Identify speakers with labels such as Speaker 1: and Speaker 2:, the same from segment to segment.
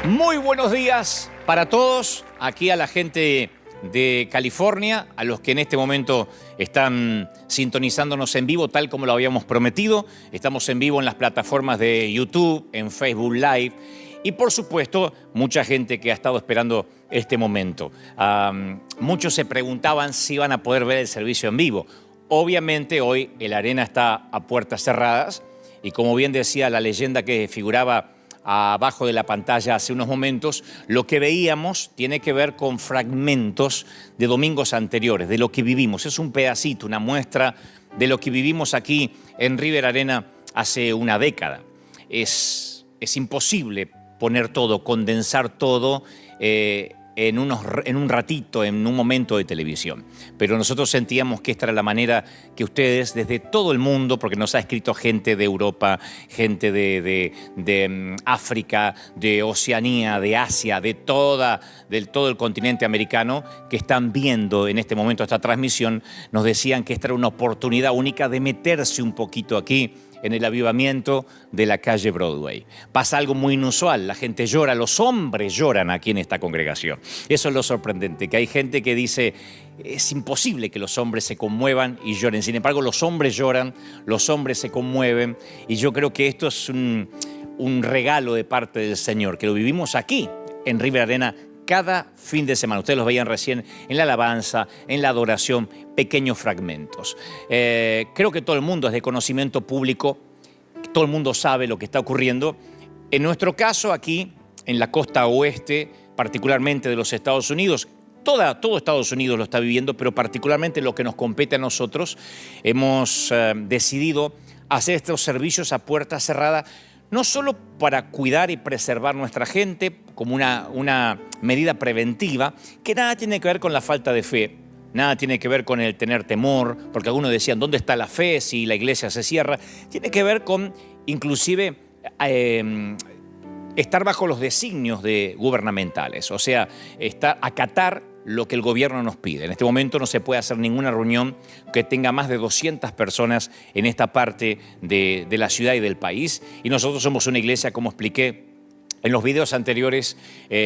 Speaker 1: Muy buenos días para todos, aquí a la gente de California, a los que en este momento están sintonizándonos en vivo, tal como lo habíamos prometido. Estamos en vivo en las plataformas de YouTube, en Facebook Live y, por supuesto, mucha gente que ha estado esperando este momento. Muchos se preguntaban si iban a poder ver el servicio en vivo. Obviamente, hoy el Arena está a puertas cerradas y, como bien decía la leyenda que figuraba abajo de la pantalla hace unos momentos, lo que veíamos tiene que ver con fragmentos de domingos anteriores, de lo que vivimos. Es un pedacito, una muestra de lo que vivimos aquí en River Arena hace una década. Es imposible poner todo, condensar todo en un ratito, en un momento de televisión. Pero nosotros sentíamos que esta era la manera que ustedes, desde todo el mundo, porque nos ha escrito gente de Europa, gente de África, de Oceanía, de Asia, de todo el continente americano, que están viendo en este momento esta transmisión, nos decían que esta era una oportunidad única de meterse un poquito aquí en el avivamiento de la calle Broadway. Pasa algo muy inusual, la gente llora, los hombres lloran aquí en esta congregación. Eso es lo sorprendente, que hay gente que dice, es imposible que los hombres se conmuevan y lloren. Sin embargo, los hombres lloran, los hombres se conmueven, y yo creo que esto es un regalo de parte del Señor, que lo vivimos aquí, en River Arena, cada fin de semana. Ustedes los veían recién en la alabanza, en la adoración, pequeños fragmentos. Creo que todo el mundo es de conocimiento público, todo el mundo sabe lo que está ocurriendo. En nuestro caso, aquí, en la costa oeste, particularmente de los Estados Unidos, todo Estados Unidos lo está viviendo, pero particularmente lo que nos compete a nosotros, hemos decidido hacer estos servicios a puerta cerrada, no solo para cuidar y preservar nuestra gente como una medida preventiva, que nada tiene que ver con la falta de fe, nada tiene que ver con el tener temor, porque algunos decían, ¿dónde está la fe si la iglesia se cierra? Tiene que ver con, inclusive, estar bajo los designios gubernamentales, o sea, acatar lo que el gobierno nos pide. En este momento no se puede hacer ninguna reunión que tenga más de 200 personas en esta parte de la ciudad y del país. Y nosotros somos una iglesia, como expliqué en los videos anteriores,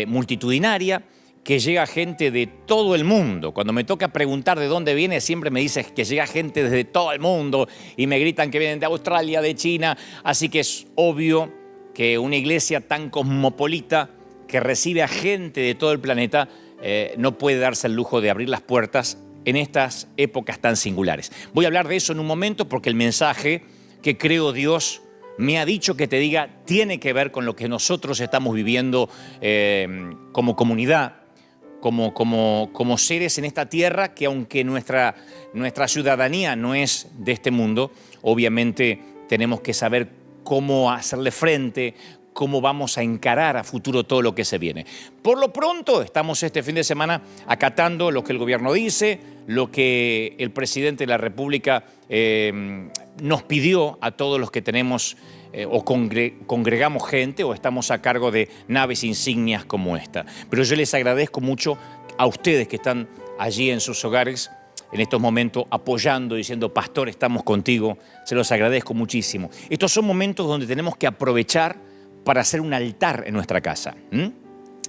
Speaker 1: multitudinaria, que llega gente de todo el mundo. Cuando me toca preguntar de dónde viene, siempre me dicen que llega gente desde todo el mundo y me gritan que vienen de Australia, de China. Así que es obvio que una iglesia tan cosmopolita, que recibe a gente de todo el planeta, no puede darse el lujo de abrir las puertas en estas épocas tan singulares. Voy a hablar de eso en un momento, porque el mensaje que creo Dios me ha dicho que te diga tiene que ver con lo que nosotros estamos viviendo como comunidad, como seres en esta tierra, que aunque nuestra ciudadanía no es de este mundo, obviamente tenemos que saber cómo hacerle frente, cómo vamos a encarar a futuro todo lo que se viene. Por lo pronto, estamos este fin de semana acatando lo que el gobierno dice, lo que el presidente de la República nos pidió a todos los que tenemos o congregamos gente o estamos a cargo de naves insignias como esta. Pero yo les agradezco mucho a ustedes que están allí en sus hogares en estos momentos apoyando, diciendo, pastor, estamos contigo. Se los agradezco muchísimo. Estos son momentos donde tenemos que aprovechar para hacer un altar en nuestra casa.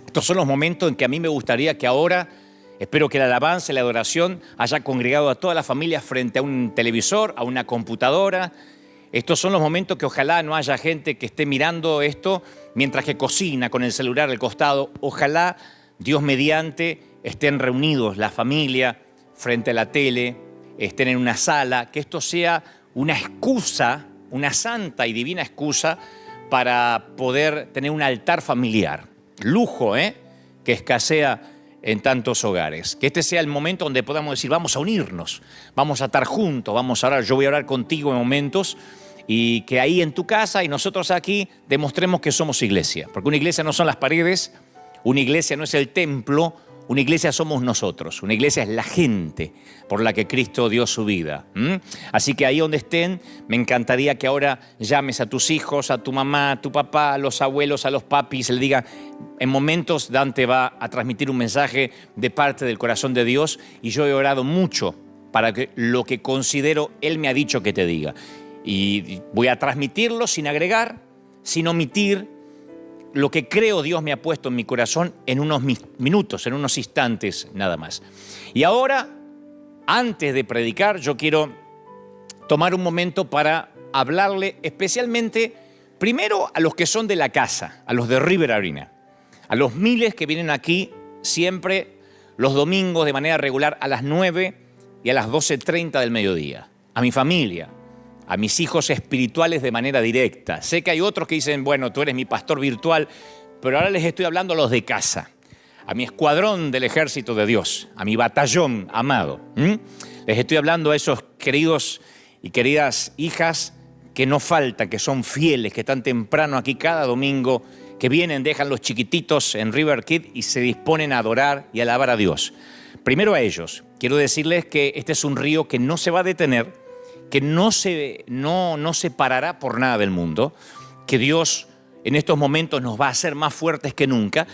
Speaker 1: Estos son los momentos en que a mí me gustaría que ahora, espero que la alabanza y la adoración haya congregado a toda la familia frente a un televisor, a una computadora. Estos son los momentos que ojalá no haya gente que esté mirando esto mientras que cocina con el celular al costado. Ojalá, Dios mediante, estén reunidos la familia frente a la tele, estén en una sala, que esto sea una excusa, una santa y divina excusa para poder tener un altar familiar. Lujo, que escasea en tantos hogares. Que este sea el momento donde podamos decir, vamos a unirnos, vamos a estar juntos, vamos a orar. Yo voy a orar contigo en momentos, y que ahí en tu casa y nosotros aquí demostremos que somos iglesia. Porque una iglesia no son las paredes, una iglesia no es el templo, una iglesia somos nosotros, una iglesia es la gente por la que Cristo dio su vida. Así que ahí donde estén, me encantaría que ahora llames a tus hijos, a tu mamá, a tu papá, a los abuelos, a los papis, le diga, en momentos Dante va a transmitir un mensaje de parte del corazón de Dios, y yo he orado mucho para que lo que considero Él me ha dicho que te diga. Y voy a transmitirlo sin agregar, sin omitir, lo que creo Dios me ha puesto en mi corazón en unos minutos, en unos instantes nada más. Y ahora, antes de predicar, yo quiero tomar un momento para hablarle especialmente, primero a los que son de la casa, a los de River Arena, a los miles que vienen aquí siempre los domingos de manera regular a las 9 y a las 12:30 del mediodía, a mi familia, a mis hijos espirituales de manera directa. Sé que hay otros que dicen, bueno, tú eres mi pastor virtual, pero ahora les estoy hablando a los de casa, a mi escuadrón del ejército de Dios, a mi batallón amado. Les estoy hablando a esos queridos y queridas hijas que no faltan, que son fieles, que están temprano aquí cada domingo, que vienen, dejan los chiquititos en River Kids y se disponen a adorar y alabar a Dios. Primero a ellos, quiero decirles que este es un río que no se va a detener, que no se parará por nada del mundo, que Dios en estos momentos nos va a hacer más fuertes que nunca.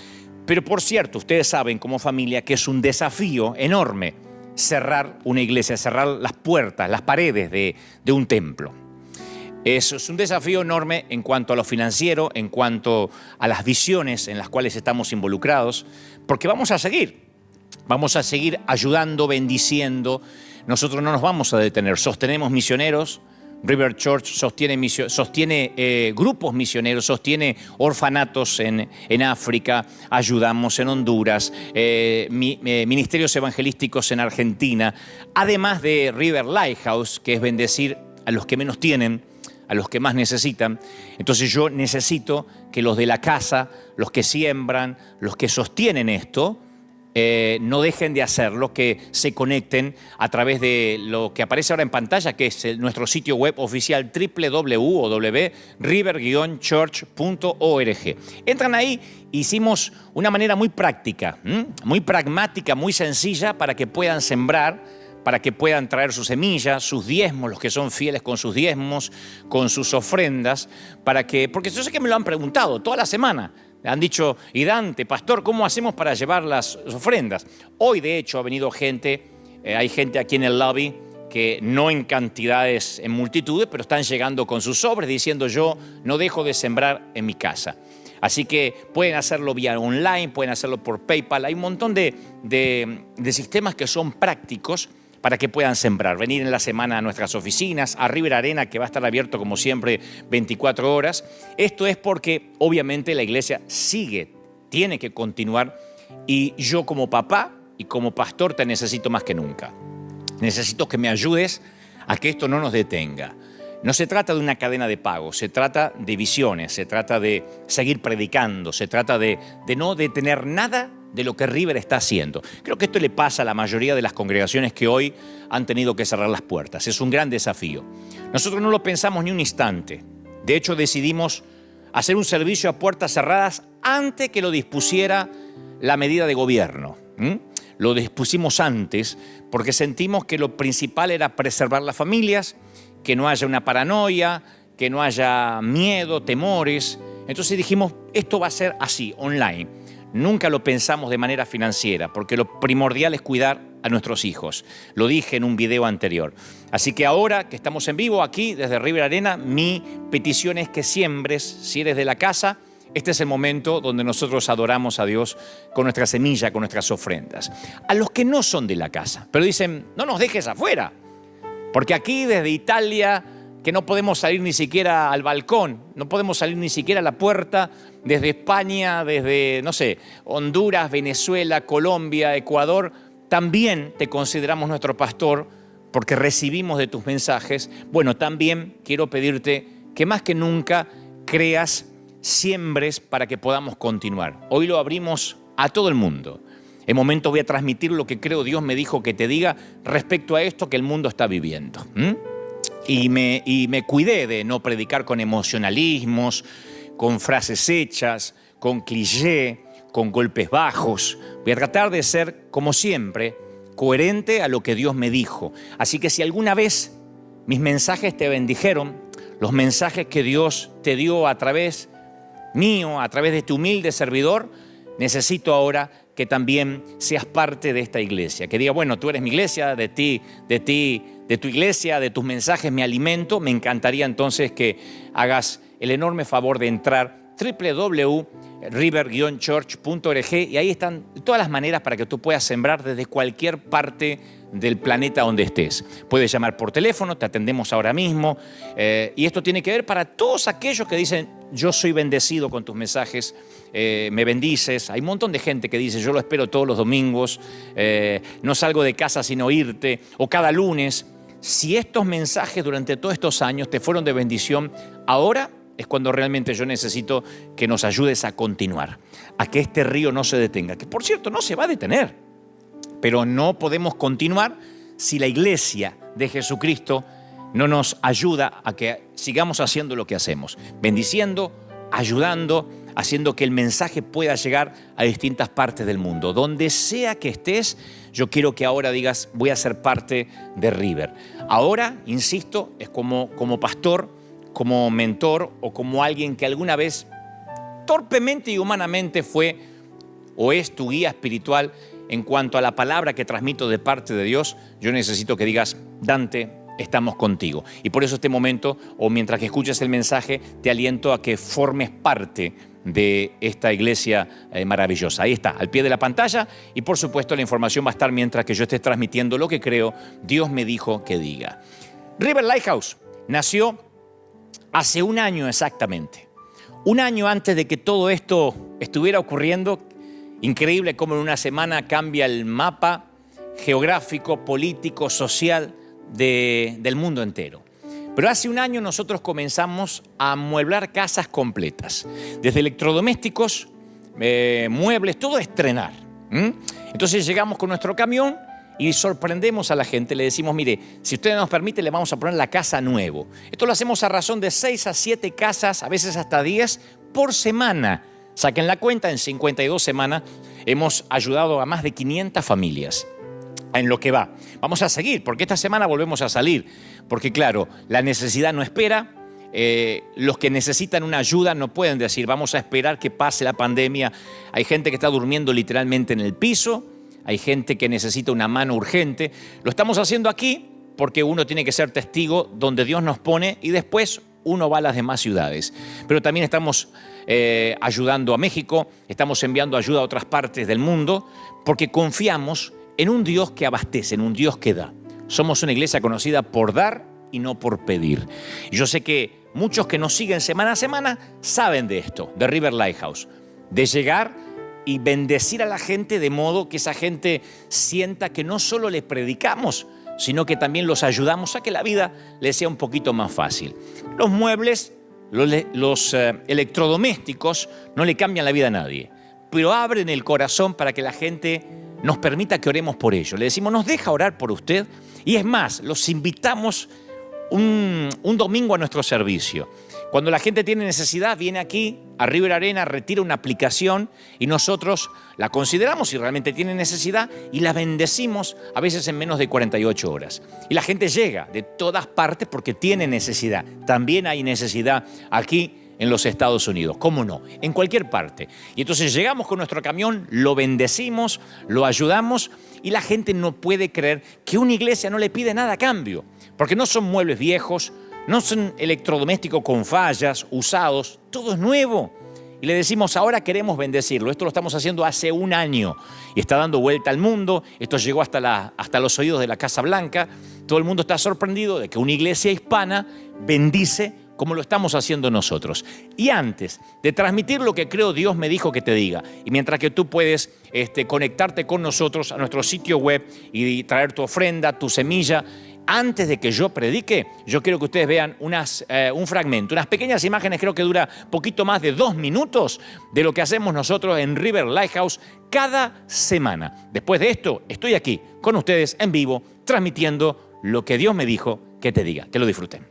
Speaker 1: Pero por cierto, ustedes saben como familia que es un desafío enorme cerrar una iglesia, cerrar las puertas, las paredes de un templo. Eso es un desafío enorme en cuanto a lo financiero, en cuanto a las visiones en las cuales estamos involucrados, porque vamos a seguir ayudando, bendiciendo. Nosotros no nos vamos a detener, sostenemos misioneros. River Church sostiene grupos misioneros, sostiene orfanatos en África, ayudamos en Honduras, ministerios evangelísticos en Argentina, además de River Lighthouse, que es bendecir a los que menos tienen, a los que más necesitan. Entonces yo necesito que los de la casa, los que siembran, los que sostienen esto, no dejen de hacerlo, que se conecten a través de lo que aparece ahora en pantalla, que es nuestro sitio web oficial www.river-church.org. Entran ahí, hicimos una manera muy práctica, muy pragmática, muy sencilla para que puedan sembrar, para que puedan traer sus semillas, sus diezmos, los que son fieles con sus diezmos, con sus ofrendas, porque yo sé que me lo han preguntado toda la semana. Han dicho, y Dante, pastor, ¿cómo hacemos para llevar las ofrendas? Hoy, de hecho, ha venido gente, hay gente aquí en el lobby que no en cantidades, en multitudes, pero están llegando con sus sobres diciendo, yo no dejo de sembrar en mi casa. Así que pueden hacerlo vía online, pueden hacerlo por PayPal. Hay un montón de sistemas que son prácticos para que puedan sembrar, venir en la semana a nuestras oficinas, a River Arena, que va a estar abierto como siempre 24 horas. Esto es porque obviamente la iglesia tiene que continuar, y yo como papá y como pastor te necesito más que nunca. Necesito que me ayudes a que esto no nos detenga. No se trata de una cadena de pago, se trata de visiones, se trata de seguir predicando, se trata de no detener nada de lo que River está haciendo. Creo que esto le pasa a la mayoría de las congregaciones que hoy han tenido que cerrar las puertas. Es un gran desafío. Nosotros no lo pensamos ni un instante. De hecho, decidimos hacer un servicio a puertas cerradas antes que lo dispusiera la medida de gobierno. Lo dispusimos antes porque sentimos que lo principal era preservar las familias, que no haya una paranoia, que no haya miedo, temores. Entonces dijimos, esto va a ser así, online. Nunca lo pensamos de manera financiera, porque lo primordial es cuidar a nuestros hijos. Lo dije en un video anterior. Así que ahora que estamos en vivo aquí desde River Arena, mi petición es que siembres, si eres de la casa. Este es el momento donde nosotros adoramos a Dios con nuestra semilla, con nuestras ofrendas. A los que no son de la casa, pero dicen, no nos dejes afuera, porque aquí desde Italia, que no podemos salir ni siquiera al balcón, no podemos salir ni siquiera a la puerta, desde España, desde, no sé, Honduras, Venezuela, Colombia, Ecuador, también te consideramos nuestro pastor porque recibimos de tus mensajes. Bueno, también quiero pedirte que más que nunca creas, siembres para que podamos continuar. Hoy lo abrimos a todo el mundo. En momentos voy a transmitir lo que creo Dios me dijo que te diga respecto a esto que el mundo está viviendo. Y me cuidé de no predicar con emocionalismos, con frases hechas, con cliché, con golpes bajos. Voy a tratar de ser, como siempre, coherente a lo que Dios me dijo. Así que si alguna vez mis mensajes te bendijeron, los mensajes que Dios te dio a través mío, a través de este humilde servidor, necesito ahora que también seas parte de esta iglesia. Que diga, bueno, tú eres mi iglesia, de tu iglesia, de tus mensajes me alimento. Me encantaría entonces que hagas el enorme favor de entrar www.river-church.org y ahí están todas las maneras para que tú puedas sembrar desde cualquier parte del planeta donde estés. Puedes llamar por teléfono, te atendemos ahora mismo. Y esto tiene que ver para todos aquellos que dicen, yo soy bendecido con tus mensajes, me bendices. Hay un montón de gente que dice, yo lo espero todos los domingos, no salgo de casa sin oírte, o cada lunes. Si estos mensajes durante todos estos años te fueron de bendición, ahora es cuando realmente yo necesito que nos ayudes a continuar, a que este río no se detenga, que por cierto no se va a detener. Pero no podemos continuar si la iglesia de Jesucristo no nos ayuda a que sigamos haciendo lo que hacemos, bendiciendo, ayudando, haciendo que el mensaje pueda llegar a distintas partes del mundo. Donde sea que estés, yo quiero que ahora digas, voy a ser parte de River. Ahora, insisto, es como pastor, como mentor o como alguien que alguna vez torpemente y humanamente fue o es tu guía espiritual. En cuanto a la palabra que transmito de parte de Dios, yo necesito que digas, Dante, estamos contigo. Y por eso este momento, o mientras que escuches el mensaje, te aliento a que formes parte de esta iglesia maravillosa. Ahí está, al pie de la pantalla, y por supuesto la información va a estar mientras que yo esté transmitiendo lo que creo Dios me dijo que diga. River Lighthouse nació hace un año exactamente. Un año antes de que todo esto estuviera ocurriendo. Increíble cómo en una semana cambia el mapa geográfico, político, social del mundo entero. Pero hace un año nosotros comenzamos a amueblar casas completas, desde electrodomésticos, muebles, todo a estrenar. Entonces llegamos con nuestro camión y sorprendemos a la gente, le decimos, mire, si usted nos permite, le vamos a poner la casa nuevo. Esto lo hacemos a razón de 6 a 7 casas, a veces hasta 10 por semana. Saquen la cuenta, en 52 semanas hemos ayudado a más de 500 familias en lo que va. Vamos a seguir, porque esta semana volvemos a salir, porque claro, la necesidad no espera. Los que necesitan una ayuda no pueden decir, vamos a esperar que pase la pandemia. Hay gente que está durmiendo literalmente en el piso, hay gente que necesita una mano urgente. Lo estamos haciendo aquí porque uno tiene que ser testigo donde Dios nos pone y después uno va a las demás ciudades. Pero también estamos ayudando a México, estamos enviando ayuda a otras partes del mundo, porque confiamos en un Dios que abastece, en un Dios que da. Somos una iglesia conocida por dar y no por pedir. Y yo sé que muchos que nos siguen semana a semana saben de esto, de River Lighthouse, de llegar y bendecir a la gente de modo que esa gente sienta que no solo les predicamos, sino que también los ayudamos a que la vida les sea un poquito más fácil. Los muebles, los electrodomésticos no le cambian la vida a nadie, pero abren el corazón para que la gente nos permita que oremos por ellos. Le decimos, ¿nos deja orar por usted? Y es más, los invitamos un domingo a nuestro servicio. Cuando la gente tiene necesidad, viene aquí a River Arena, retira una aplicación y nosotros la consideramos si realmente tiene necesidad y la bendecimos a veces en menos de 48 horas. Y la gente llega de todas partes porque tiene necesidad. También hay necesidad aquí en los Estados Unidos, ¿cómo no? En cualquier parte. Y entonces llegamos con nuestro camión, lo bendecimos, lo ayudamos y la gente no puede creer que una iglesia no le pide nada a cambio, porque no son muebles viejos, no son electrodomésticos con fallas, usados, todo es nuevo. Y le decimos, ahora queremos bendecirlo. Esto lo estamos haciendo hace un año y está dando vuelta al mundo. Esto llegó hasta los oídos de la Casa Blanca. Todo el mundo está sorprendido de que una iglesia hispana bendice como lo estamos haciendo nosotros. Y antes de transmitir lo que creo Dios me dijo que te diga, y mientras que tú puedes conectarte con nosotros a nuestro sitio web y traer tu ofrenda, tu semilla, antes de que yo predique, yo quiero que ustedes vean un fragmento, unas pequeñas imágenes, creo que dura poquito más de 2 minutos, de lo que hacemos nosotros en River Lighthouse cada semana. Después de esto, estoy aquí con ustedes en vivo, transmitiendo lo que Dios me dijo que te diga. Que lo disfruten.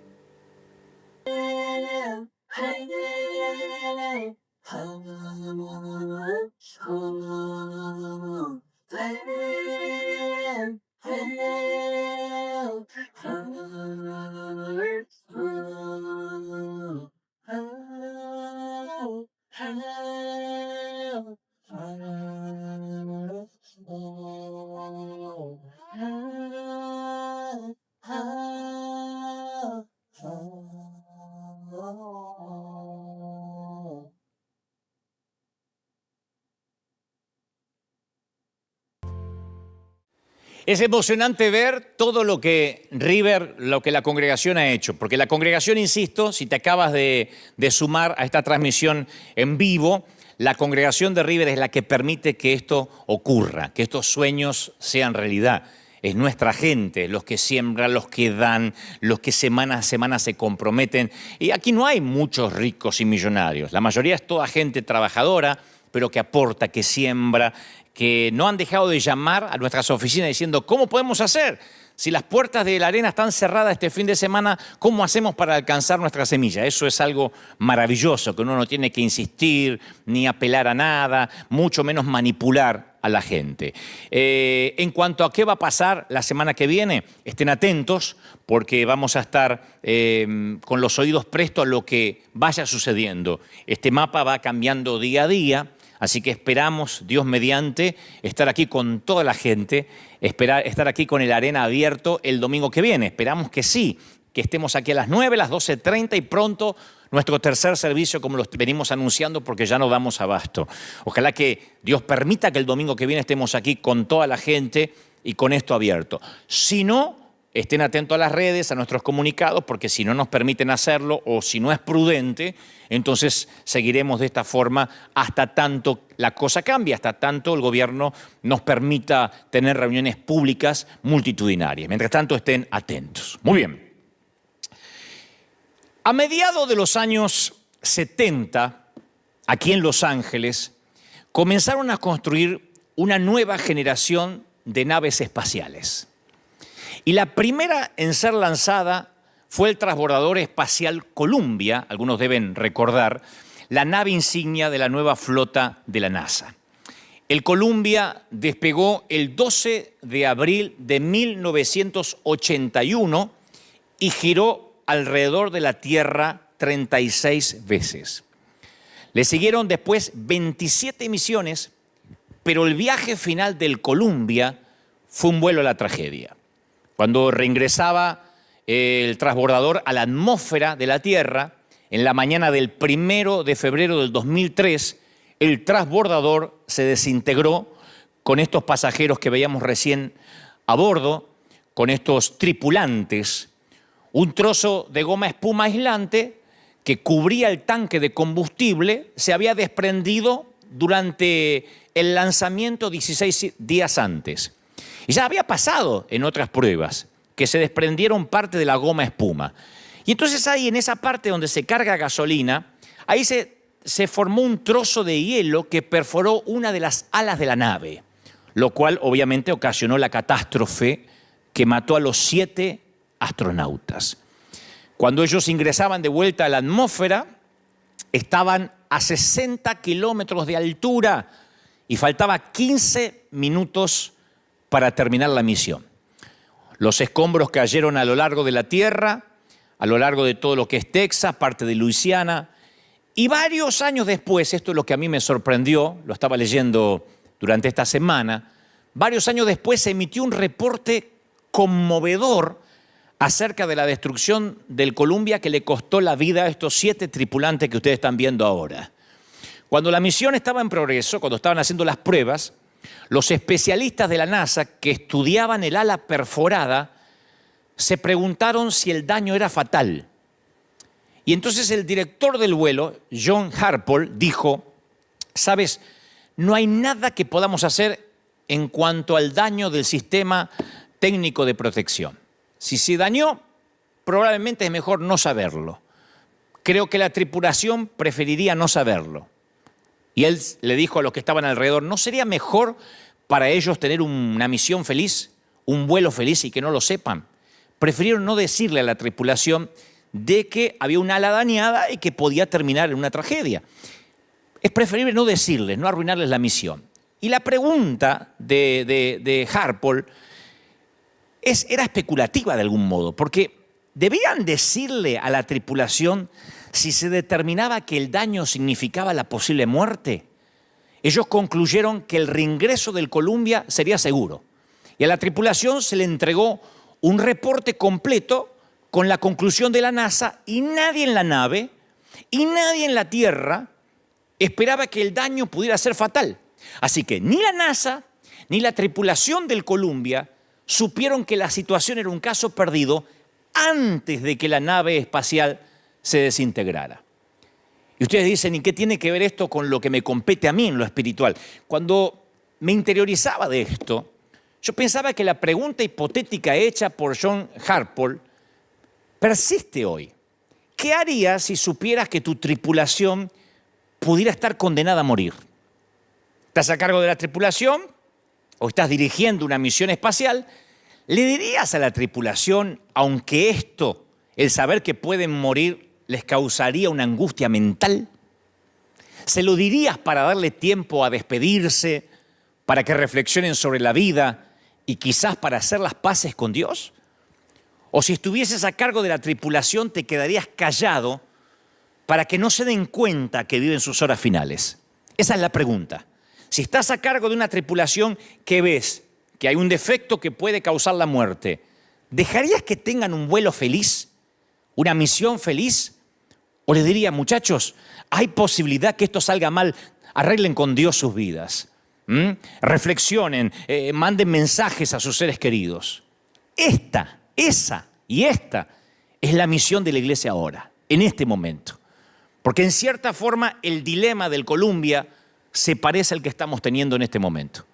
Speaker 1: Es emocionante ver todo lo que River, lo que la congregación ha hecho, porque la congregación, insisto, si te acabas de sumar a esta transmisión en vivo, la congregación de River es la que permite que esto ocurra, que estos sueños sean realidad. Es nuestra gente, los que siembran, los que dan, los que semana a semana se comprometen. Y aquí no hay muchos ricos y millonarios, la mayoría es toda gente trabajadora, pero que aporta, que siembra, que no han dejado de llamar a nuestras oficinas diciendo, ¿cómo podemos hacer? Si las puertas de la arena están cerradas este fin de semana, ¿cómo hacemos para alcanzar nuestra semilla? Eso es algo maravilloso, que uno no tiene que insistir ni apelar a nada, mucho menos manipular a la gente. En cuanto a qué va a pasar la semana que viene, estén atentos porque vamos a estar con los oídos prestos a lo que vaya sucediendo. Este mapa va cambiando día a día. Así que esperamos, Dios mediante, estar aquí con toda la gente, estar aquí con el Arena abierto el domingo que viene. Esperamos que sí, que estemos aquí a las 9, las 12:30 y pronto nuestro tercer servicio, como lo venimos anunciando, porque ya no damos abasto. Ojalá que Dios permita que el domingo que viene estemos aquí con toda la gente y con esto abierto. Si no, estén atentos a las redes, a nuestros comunicados, porque si no nos permiten hacerlo o si no es prudente, entonces seguiremos de esta forma hasta tanto la cosa cambie, hasta tanto el gobierno nos permita tener reuniones públicas multitudinarias. Mientras tanto, estén atentos. Muy bien. A mediados de los años 70, aquí en Los Ángeles, comenzaron a construir una nueva generación de naves espaciales. Y la primera en ser lanzada fue el transbordador espacial Columbia, algunos deben recordar, la nave insignia de la nueva flota de la NASA. El Columbia despegó el 12 de abril de 1981 y giró alrededor de la Tierra 36 veces. Le siguieron después 27 misiones, pero el viaje final del Columbia fue un vuelo a la tragedia. Cuando reingresaba el transbordador a la atmósfera de la Tierra, en la mañana del 1 de febrero del 2003, el transbordador se desintegró con estos pasajeros que veíamos recién a bordo, con estos tripulantes. Un trozo de goma espuma aislante que cubría el tanque de combustible se había desprendido durante el lanzamiento 16 días antes. Y ya había pasado en otras pruebas que se desprendieron parte de la goma espuma. Y entonces ahí, en esa parte donde se carga gasolina, ahí se formó un trozo de hielo que perforó una de las alas de la nave, lo cual obviamente ocasionó la catástrofe que mató a los 7 astronautas. Cuando ellos ingresaban de vuelta a la atmósfera, estaban a 60 kilómetros de altura y faltaba 15 minutos para terminar la misión. Los escombros cayeron a lo largo de la Tierra, a lo largo de todo lo que es Texas, parte de Luisiana, y varios años después, esto es lo que a mí me sorprendió, lo estaba leyendo durante esta semana, varios años después se emitió un reporte conmovedor acerca de la destrucción del Columbia que le costó la vida a estos 7 tripulantes que ustedes están viendo ahora. Cuando la misión estaba en progreso, cuando estaban haciendo las pruebas, los especialistas de la NASA que estudiaban el ala perforada se preguntaron si el daño era fatal. Y entonces el director del vuelo, John Harpole, dijo, ¿sabes? No hay nada que podamos hacer en cuanto al daño del sistema técnico de protección. Si se dañó, probablemente es mejor no saberlo. Creo que la tripulación preferiría no saberlo. Y él le dijo a los que estaban alrededor, ¿no sería mejor para ellos tener una misión feliz, un vuelo feliz y que no lo sepan? Prefirieron no decirle a la tripulación de que había una ala dañada y que podía terminar en una tragedia. Es preferible no decirles, no arruinarles la misión. Y la pregunta de Harpole era especulativa de algún modo, porque debían decirle a la tripulación si se determinaba que el daño significaba la posible muerte. Ellos concluyeron que el reingreso del Columbia sería seguro. Y a la tripulación se le entregó un reporte completo con la conclusión de la NASA y nadie en la nave y nadie en la Tierra esperaba que el daño pudiera ser fatal. Así que ni la NASA ni la tripulación del Columbia supieron que la situación era un caso perdido antes de que la nave espacial se desintegrara. Y ustedes dicen, ¿y qué tiene que ver esto con lo que me compete a mí en lo espiritual? Cuando me interiorizaba de esto, yo pensaba que la pregunta hipotética hecha por John Harpole persiste hoy. ¿Qué harías si supieras que tu tripulación pudiera estar condenada a morir? ¿Estás a cargo de la tripulación o estás dirigiendo una misión espacial? ¿Le dirías a la tripulación, aunque esto, el saber que pueden morir, les causaría una angustia mental? ¿Se lo dirías para darle tiempo a despedirse, para que reflexionen sobre la vida y quizás para hacer las paces con Dios? ¿O si estuvieses a cargo de la tripulación te quedarías callado para que no se den cuenta que viven sus horas finales? Esa es la pregunta. Si estás a cargo de una tripulación que ves que hay un defecto que puede causar la muerte, ¿dejarías que tengan un vuelo feliz? ¿Una misión feliz? ¿O les diría, muchachos, hay posibilidad que esto salga mal, arreglen con Dios sus vidas? Reflexionen, manden mensajes a sus seres queridos? Esta es la misión de la iglesia ahora, en este momento. Porque en cierta forma el dilema del Columbia se parece al que estamos teniendo en este momento.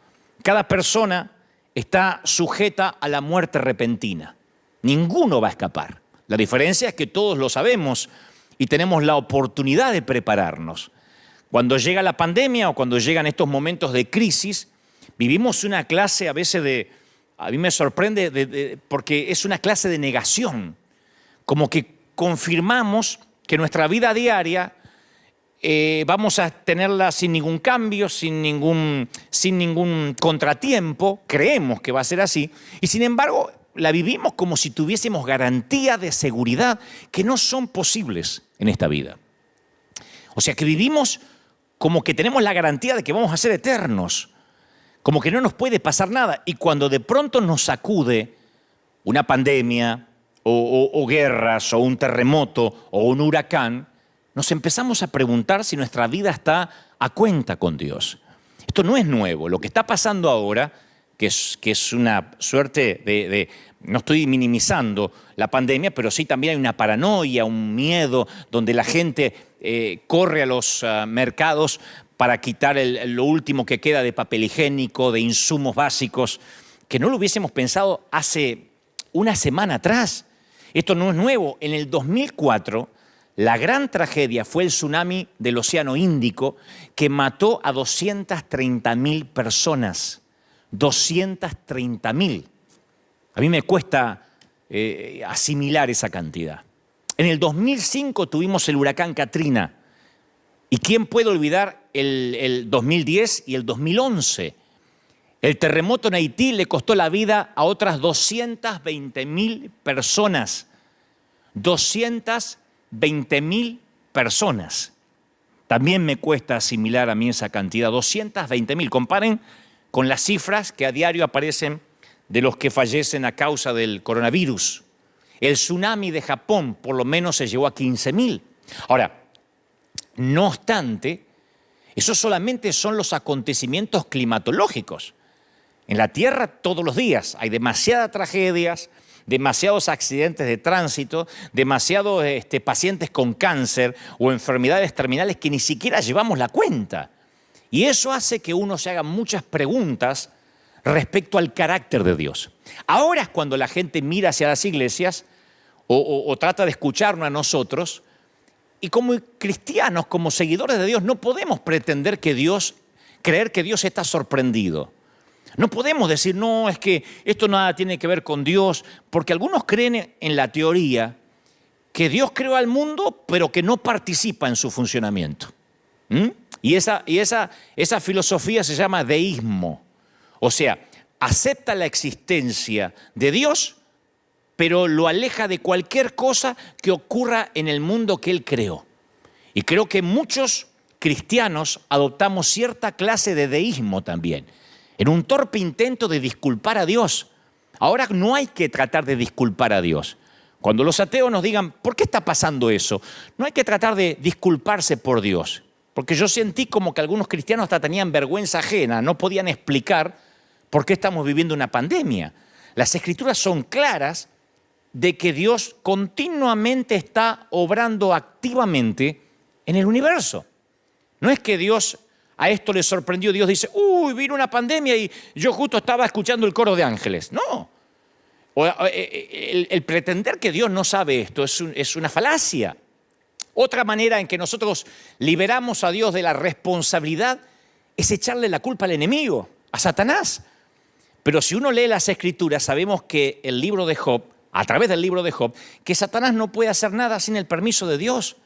Speaker 1: Cada persona está sujeta a la muerte repentina. Ninguno va a escapar. La diferencia es que todos lo sabemos y tenemos la oportunidad de prepararnos. Cuando llega la pandemia o cuando llegan estos momentos de crisis, vivimos una clase a veces a mí me sorprende porque es una clase de negación. Como que confirmamos que nuestra vida diaria vamos a tenerla sin ningún cambio, sin ningún contratiempo. Creemos que va a ser así y sin embargo la vivimos como si tuviésemos garantía de seguridad que no son posibles en esta vida. O sea que vivimos como que tenemos la garantía de que vamos a ser eternos, como que no nos puede pasar nada. Y cuando de pronto nos sacude una pandemia o guerras o un terremoto o un huracán, nos empezamos a preguntar si nuestra vida está a cuenta con Dios. Esto no es nuevo. Lo que está pasando ahora, que es una suerte no estoy minimizando la pandemia, pero sí también hay una paranoia, un miedo, donde la gente corre a los mercados para quitar lo último que queda de papel higiénico, de insumos básicos, que no lo hubiésemos pensado hace una semana atrás. Esto no es nuevo. En el 2004, la gran tragedia fue el tsunami del Océano Índico que mató a 230.000 personas. 230.000. A mí me cuesta asimilar esa cantidad. En el 2005 tuvimos el huracán Katrina. ¿Y quién puede olvidar el 2010 y el 2011? El terremoto en Haití le costó la vida a otras 220.000 personas. 220.000 personas. También me cuesta asimilar a mí esa cantidad. 220.000. Comparen con las cifras que a diario aparecen de los que fallecen a causa del coronavirus. El tsunami de Japón por lo menos se llevó a 15.000. Ahora, no obstante, esos solamente son los acontecimientos climatológicos. En la Tierra todos los días hay demasiadas tragedias, demasiados accidentes de tránsito, demasiados pacientes con cáncer o enfermedades terminales que ni siquiera llevamos la cuenta. Y eso hace que uno se haga muchas preguntas respecto al carácter de Dios. Ahora es cuando la gente mira hacia las iglesias o trata de escucharnos a nosotros y como cristianos, como seguidores de Dios, no podemos pretender creer que Dios está sorprendido. No podemos decir, no, es que esto nada tiene que ver con Dios, porque algunos creen en la teoría que Dios creó al mundo, pero que no participa en su funcionamiento. Y esa filosofía se llama deísmo. O sea, acepta la existencia de Dios, pero lo aleja de cualquier cosa que ocurra en el mundo que Él creó. Y creo que muchos cristianos adoptamos cierta clase de deísmo también, en un torpe intento de disculpar a Dios. Ahora no hay que tratar de disculpar a Dios. Cuando los ateos nos digan, ¿por qué está pasando eso? No hay que tratar de disculparse por Dios. Porque yo sentí como que algunos cristianos hasta tenían vergüenza ajena, no podían explicar por qué estamos viviendo una pandemia. Las Escrituras son claras de que Dios continuamente está obrando activamente en el universo. No es que Dios a esto le sorprendió, Dios dice, uy, vino una pandemia y yo justo estaba escuchando el coro de ángeles. No. El pretender que Dios no sabe esto es una falacia. Otra manera en que nosotros liberamos a Dios de la responsabilidad es echarle la culpa al enemigo, a Satanás. Pero si uno lee las Escrituras, sabemos que el libro de Job, a través del libro de Job, que Satanás no puede hacer nada sin el permiso de Dios.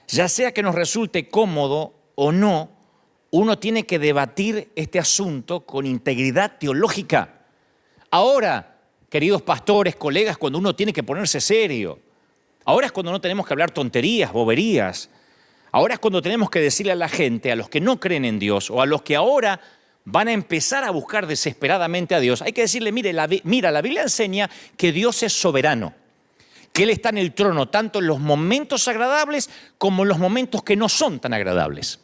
Speaker 1: Ya sea que nos resulte cómodo o no, uno tiene que debatir este asunto con integridad teológica. Ahora, queridos pastores, colegas, cuando uno tiene que ponerse serio, ahora es cuando no tenemos que hablar tonterías, boberías. Ahora es cuando tenemos que decirle a la gente, a los que no creen en Dios o a los que ahora van a empezar a buscar desesperadamente a Dios, hay que decirle, mira, la Biblia enseña que Dios es soberano, que Él está en el trono tanto en los momentos agradables como en los momentos que no son tan agradables.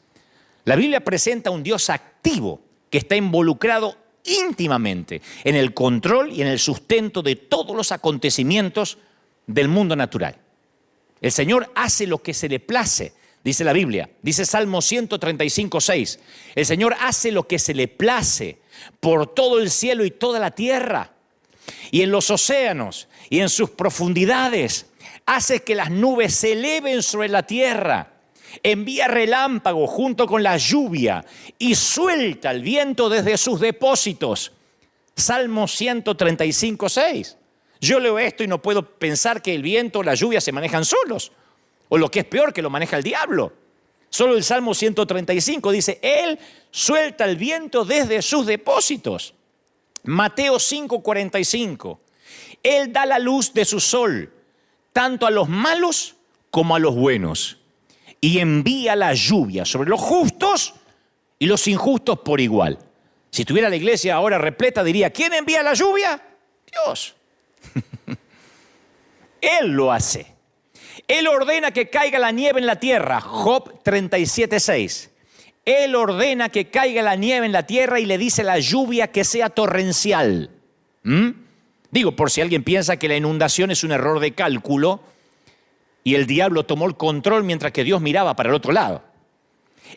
Speaker 1: La Biblia presenta un Dios activo que está involucrado íntimamente en el control y en el sustento de todos los acontecimientos del mundo natural. El Señor hace lo que se le place, dice la Biblia, dice Salmo 135:6. El Señor hace lo que se le place por todo el cielo y toda la tierra, y en los océanos y en sus profundidades. Hace que las nubes se eleven sobre la tierra. Envía relámpagos junto con la lluvia y suelta el viento desde sus depósitos. Salmo 135:6. Yo leo esto y no puedo pensar que el viento o la lluvia se manejan solos. O lo que es peor, que lo maneja el diablo. Solo el Salmo 135 dice, Él suelta el viento desde sus depósitos. Mateo 5:45. Él da la luz de su sol, tanto a los malos como a los buenos. Y envía la lluvia sobre los justos y los injustos por igual. Si tuviera la iglesia ahora repleta, diría, ¿quién envía la lluvia? Dios. Él lo hace. Él ordena que caiga la nieve en la tierra. Job 37:6. Él ordena que caiga la nieve en la tierra y le dice a la lluvia que sea torrencial. Digo, por si alguien piensa que la inundación es un error de cálculo y el diablo tomó el control mientras que Dios miraba para el otro lado.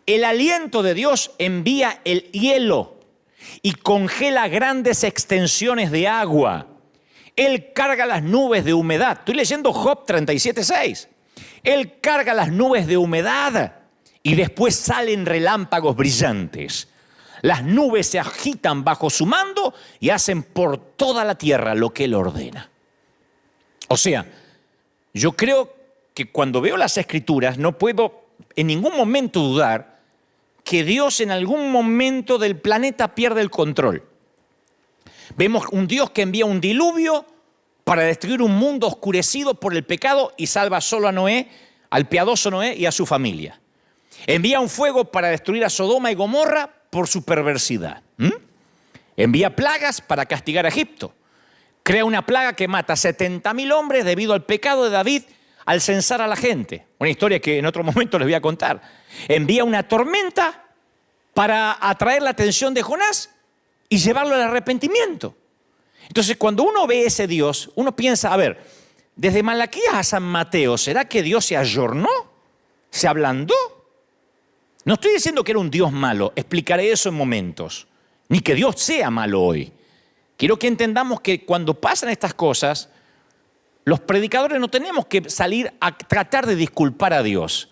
Speaker 1: El aliento de Dios envía el hielo y congela grandes extensiones de agua. Él carga las nubes de humedad. Estoy leyendo Job 37:6. Él carga las nubes de humedad y después salen relámpagos brillantes. Las nubes se agitan bajo su mando y hacen por toda la tierra lo que Él ordena. O sea, yo creo que cuando veo las Escrituras no puedo en ningún momento dudar que Dios en algún momento del planeta pierde el control. Vemos un Dios que envía un diluvio para destruir un mundo oscurecido por el pecado y salva solo a Noé, al piadoso Noé y a su familia. Envía un fuego para destruir a Sodoma y Gomorra por su perversidad. Envía plagas para castigar a Egipto. Crea una plaga que mata a 70.000 hombres debido al pecado de David al censar a la gente. Una historia que en otro momento les voy a contar. Envía una tormenta para atraer la atención de Jonás y llevarlo al arrepentimiento. Entonces, cuando uno ve ese Dios, uno piensa, a ver, desde Malaquías a San Mateo, ¿será que Dios se ayornó? ¿Se ablandó? No estoy diciendo que era un Dios malo, explicaré eso en momentos, ni que Dios sea malo hoy. Quiero que entendamos que cuando pasan estas cosas, los predicadores no tenemos que salir a tratar de disculpar a Dios.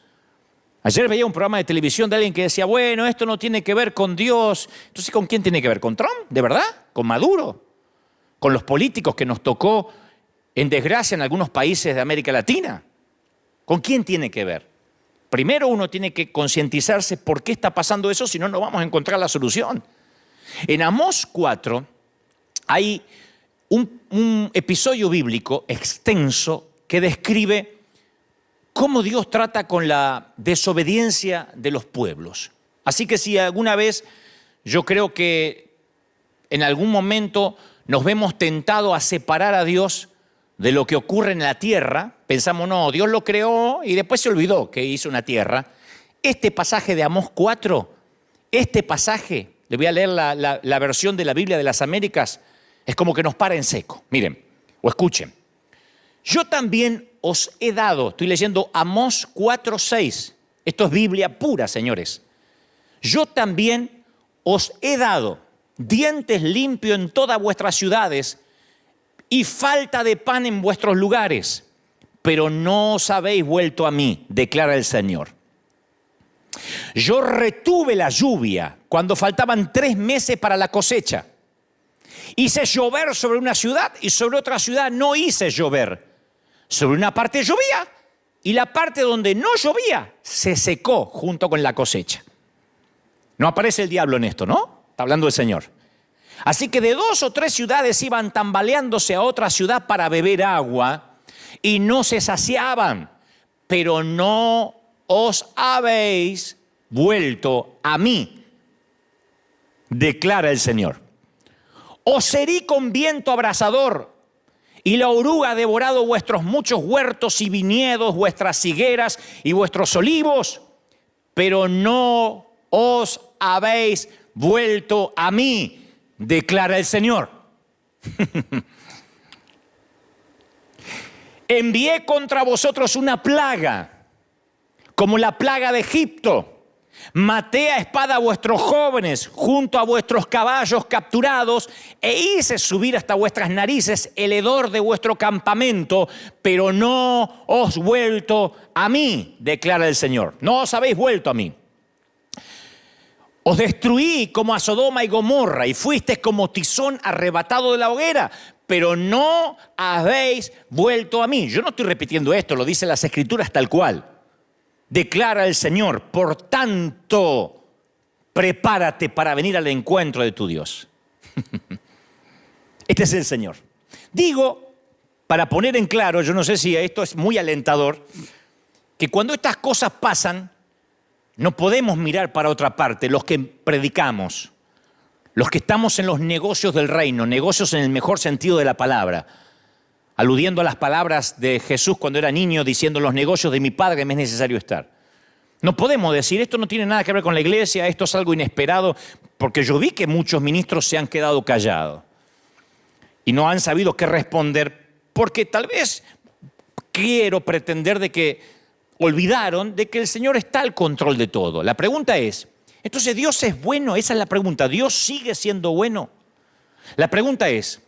Speaker 1: Ayer veía un programa de televisión de alguien que decía, bueno, esto no tiene que ver con Dios. Entonces, ¿con quién tiene que ver? ¿Con Trump? ¿De verdad? ¿Con Maduro? ¿Con los políticos que nos tocó en desgracia en algunos países de América Latina? ¿Con quién tiene que ver? Primero uno tiene que concientizarse por qué está pasando eso, si no, no vamos a encontrar la solución. En Amós 4 hay un episodio bíblico extenso que describe cómo Dios trata con la desobediencia de los pueblos. Así que si alguna vez yo creo que en algún momento nos vemos tentados a separar a Dios de lo que ocurre en la tierra, pensamos, no, Dios lo creó y después se olvidó que hizo una tierra. Este pasaje de Amós 4, este pasaje, le voy a leer la versión de la Biblia de las Américas, Es como que nos para en seco. Miren, o escuchen. Yo también os he dado, estoy leyendo Amós 4:6. Esto es Biblia pura, señores. Yo también os he dado dientes limpios en todas vuestras ciudades y falta de pan en vuestros lugares, pero no os habéis vuelto a mí, declara el Señor. Yo retuve la lluvia cuando faltaban 3 meses para la cosecha. Hice llover sobre una ciudad y sobre otra ciudad no hice llover. Sobre una parte llovía y la parte donde no llovía se secó junto con la cosecha. No aparece el diablo en esto, ¿no? Está hablando el Señor. Así que de 2 o 3 ciudades iban tambaleándose a otra ciudad para beber agua y no se saciaban, pero no os habéis vuelto a mí, declara el Señor. Os herí con viento abrasador y la oruga ha devorado vuestros muchos huertos y viñedos, vuestras higueras y vuestros olivos, pero no os habéis vuelto a mí, declara el Señor. Envié contra vosotros una plaga, como la plaga de Egipto. Maté a espada a vuestros jóvenes junto a vuestros caballos capturados e hice subir hasta vuestras narices el hedor de vuestro campamento, pero no os vuelto a mí, declara el Señor. No os habéis vuelto a mí. Os destruí como a Sodoma y Gomorra y fuisteis como tizón arrebatado de la hoguera, pero no habéis vuelto a mí. Yo no estoy repitiendo esto, lo dicen las Escrituras tal cual. Declara el Señor, por tanto, prepárate para venir al encuentro de tu Dios. Este es el Señor. Digo, para poner en claro, yo no sé si esto es muy alentador, que cuando estas cosas pasan, no podemos mirar para otra parte, los que predicamos, los que estamos en los negocios del reino, negocios en el mejor sentido de la palabra, aludiendo a las palabras de Jesús cuando era niño, diciendo: los negocios de mi Padre me es necesario estar. No podemos decir, esto no tiene nada que ver con la iglesia, esto es algo inesperado, porque yo vi que muchos ministros se han quedado callados y no han sabido qué responder, porque tal vez quiero pretender de que olvidaron de que el Señor está al control de todo. La pregunta es, entonces ¿Dios es bueno? Esa es la pregunta. ¿Dios sigue siendo bueno? La pregunta ¿es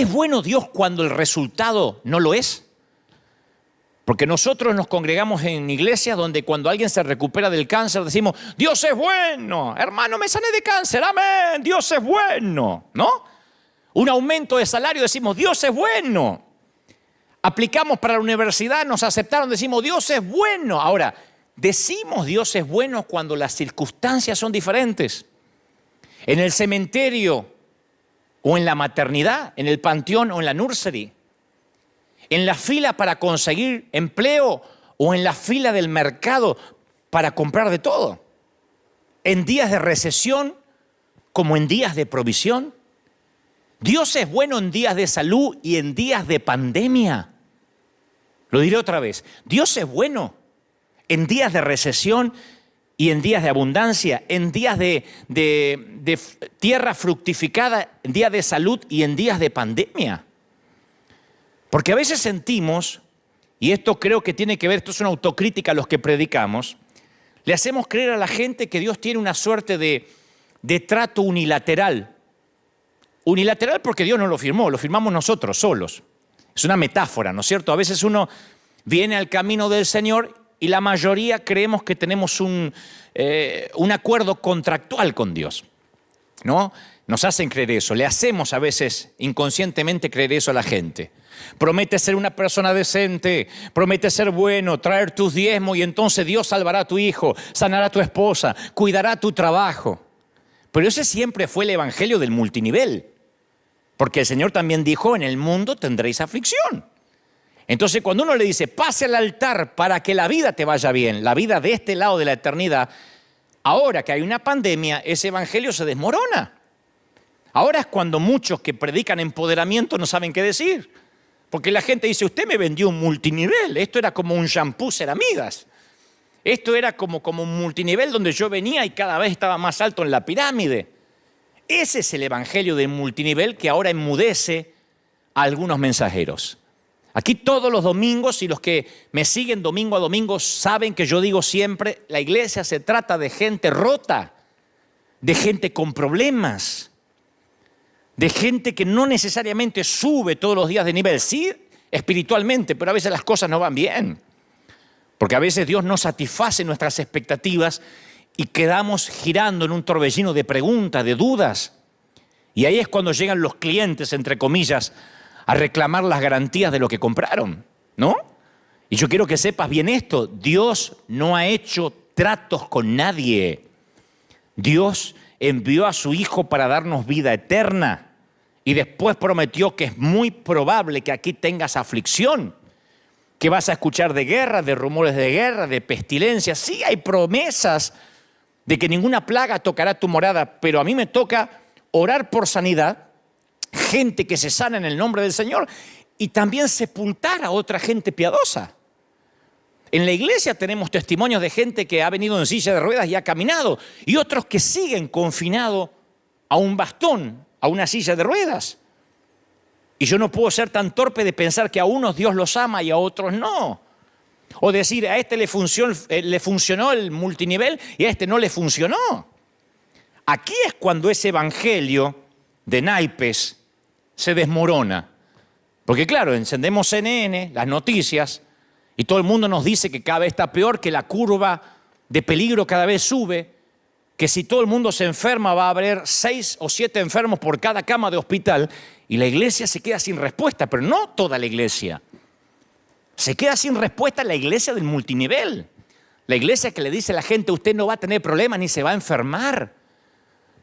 Speaker 1: bueno Dios cuando el resultado no lo es? Porque nosotros nos congregamos en iglesias donde cuando alguien se recupera del cáncer decimos: Dios es bueno, hermano, me sané de cáncer, amén, Dios es bueno, ¿no? Un aumento de salario, decimos: Dios es bueno. Aplicamos para la universidad, nos aceptaron, decimos: Dios es bueno. Ahora, decimos Dios es bueno cuando las circunstancias son diferentes. En el cementerio, o en la maternidad, en el panteón o en la nursery, en la fila para conseguir empleo o en la fila del mercado para comprar de todo, en días de recesión como en días de provisión. Dios es bueno en días de salud y en días de pandemia. Lo diré otra vez, Dios es bueno en días de recesión y en días de abundancia, en días de tierra fructificada, en días de salud y en días de pandemia. Porque a veces sentimos, y esto creo que tiene que ver, esto es una autocrítica a los que predicamos, le hacemos creer a la gente que Dios tiene una suerte de trato unilateral. Unilateral porque Dios no lo firmó, lo firmamos nosotros solos. Es una metáfora, ¿no es cierto? A veces uno viene al camino del Señor y la mayoría creemos que tenemos un acuerdo contractual con Dios, ¿no? Nos hacen creer eso, le hacemos a veces inconscientemente creer eso a la gente. Promete ser una persona decente, promete ser bueno, traer tus diezmos y entonces Dios salvará a tu hijo, sanará a tu esposa, cuidará tu trabajo. Pero ese siempre fue el evangelio del multinivel, porque el Señor también dijo: en el mundo tendréis aflicción. Entonces cuando uno le dice: pase al altar para que la vida te vaya bien, la vida de este lado de la eternidad, ahora que hay una pandemia, ese evangelio se desmorona. Ahora es cuando muchos que predican empoderamiento no saben qué decir. Porque la gente dice: usted me vendió un multinivel, esto era como un shampoo Ceramidas. Esto era como un multinivel donde yo venía y cada vez estaba más alto en la pirámide. Ese es el evangelio del multinivel que ahora enmudece a algunos mensajeros. Aquí todos los domingos, y los que me siguen domingo a domingo saben que yo digo siempre, la iglesia se trata de gente rota, de gente con problemas, de gente que no necesariamente sube todos los días de nivel, sí espiritualmente, pero a veces las cosas no van bien. Porque a veces Dios no satisface nuestras expectativas y quedamos girando en un torbellino de preguntas, de dudas. Y ahí es cuando llegan los clientes, entre comillas, a reclamar las garantías de lo que compraron, ¿no? Y yo quiero que sepas bien esto, Dios no ha hecho tratos con nadie. Dios envió a su Hijo para darnos vida eterna y después prometió que es muy probable que aquí tengas aflicción, que vas a escuchar de guerra, de rumores de guerra, de pestilencia. Sí, hay promesas de que ninguna plaga tocará tu morada, pero a mí me toca orar por sanidad, gente que se sana en el nombre del Señor y también sepultar a otra gente piadosa. En la iglesia tenemos testimonios de gente que ha venido en silla de ruedas y ha caminado, y otros que siguen confinados a un bastón, a una silla de ruedas. Y yo no puedo ser tan torpe de pensar que a unos Dios los ama y a otros no. O decir, a este le funcionó el multinivel y a este no le funcionó. Aquí es cuando ese evangelio de naipes se desmorona. Porque claro, encendemos CNN, las noticias, y todo el mundo nos dice que cada vez está peor, que la curva de peligro cada vez sube, que si todo el mundo se enferma va a haber 6 o 7 enfermos por cada cama de hospital, y la iglesia se queda sin respuesta, pero no toda la iglesia. Se queda sin respuesta la iglesia del multinivel. La iglesia que le dice a la gente, usted no va a tener problemas ni se va a enfermar.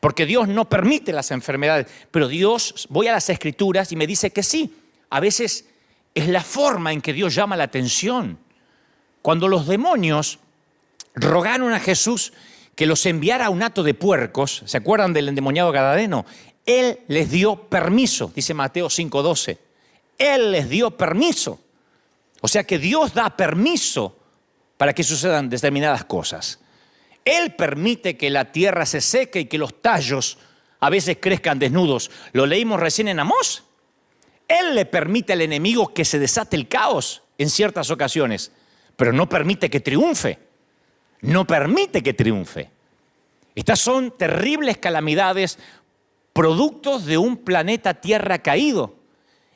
Speaker 1: Porque Dios no permite las enfermedades. Pero Dios, voy a las Escrituras y me dice que sí. A veces es la forma en que Dios llama la atención. Cuando los demonios rogaron a Jesús que los enviara a un hato de puercos, ¿se acuerdan del endemoniado gadareno? Él les dio permiso, dice Mateo 5:12. Él les dio permiso. O sea que Dios da permiso para que sucedan determinadas cosas. Él permite que la tierra se seque y que los tallos a veces crezcan desnudos. Lo leímos recién en Amós. Él le permite al enemigo que se desate el caos en ciertas ocasiones, pero no permite que triunfe. No permite que triunfe. Estas son terribles calamidades, productos de un planeta Tierra caído.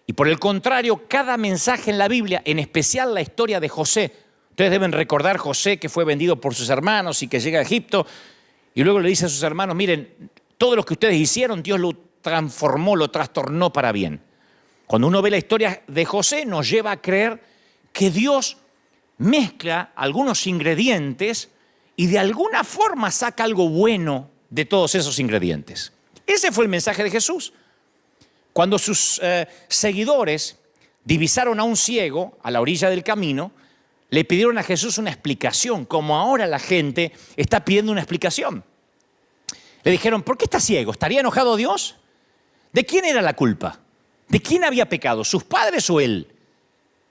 Speaker 1: Y por el contrario, cada mensaje en la Biblia, en especial la historia de José, ustedes deben recordar José que fue vendido por sus hermanos y que llega a Egipto y luego le dice a sus hermanos, miren, todo lo que ustedes hicieron, Dios lo transformó, lo trastornó para bien. Cuando uno ve la historia de José, nos lleva a creer que Dios mezcla algunos ingredientes y de alguna forma saca algo bueno de todos esos ingredientes. Ese fue el mensaje de Jesús. Cuando sus seguidores divisaron a un ciego a la orilla del camino, le pidieron a Jesús una explicación, como ahora la gente está pidiendo una explicación. Le dijeron, ¿por qué está ciego? ¿Estaría enojado Dios? ¿De quién era la culpa? ¿De quién había pecado? ¿Sus padres o él?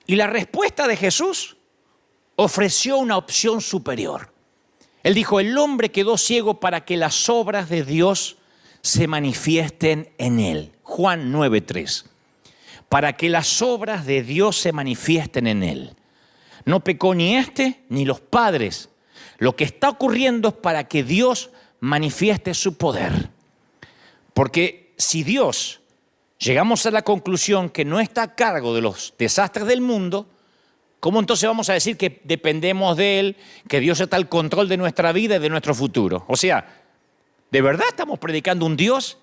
Speaker 1: Y la respuesta de Jesús ofreció una opción superior. Él dijo, el hombre quedó ciego para que las obras de Dios se manifiesten en él. Juan 9:3. Para que las obras de Dios se manifiesten en él. No pecó ni este ni los padres. Lo que está ocurriendo es para que Dios manifieste su poder. Porque si Dios llegamos a la conclusión que no está a cargo de los desastres del mundo, ¿cómo entonces vamos a decir que dependemos de Él, que Dios está al control de nuestra vida y de nuestro futuro? O sea, ¿de verdad estamos predicando un Dios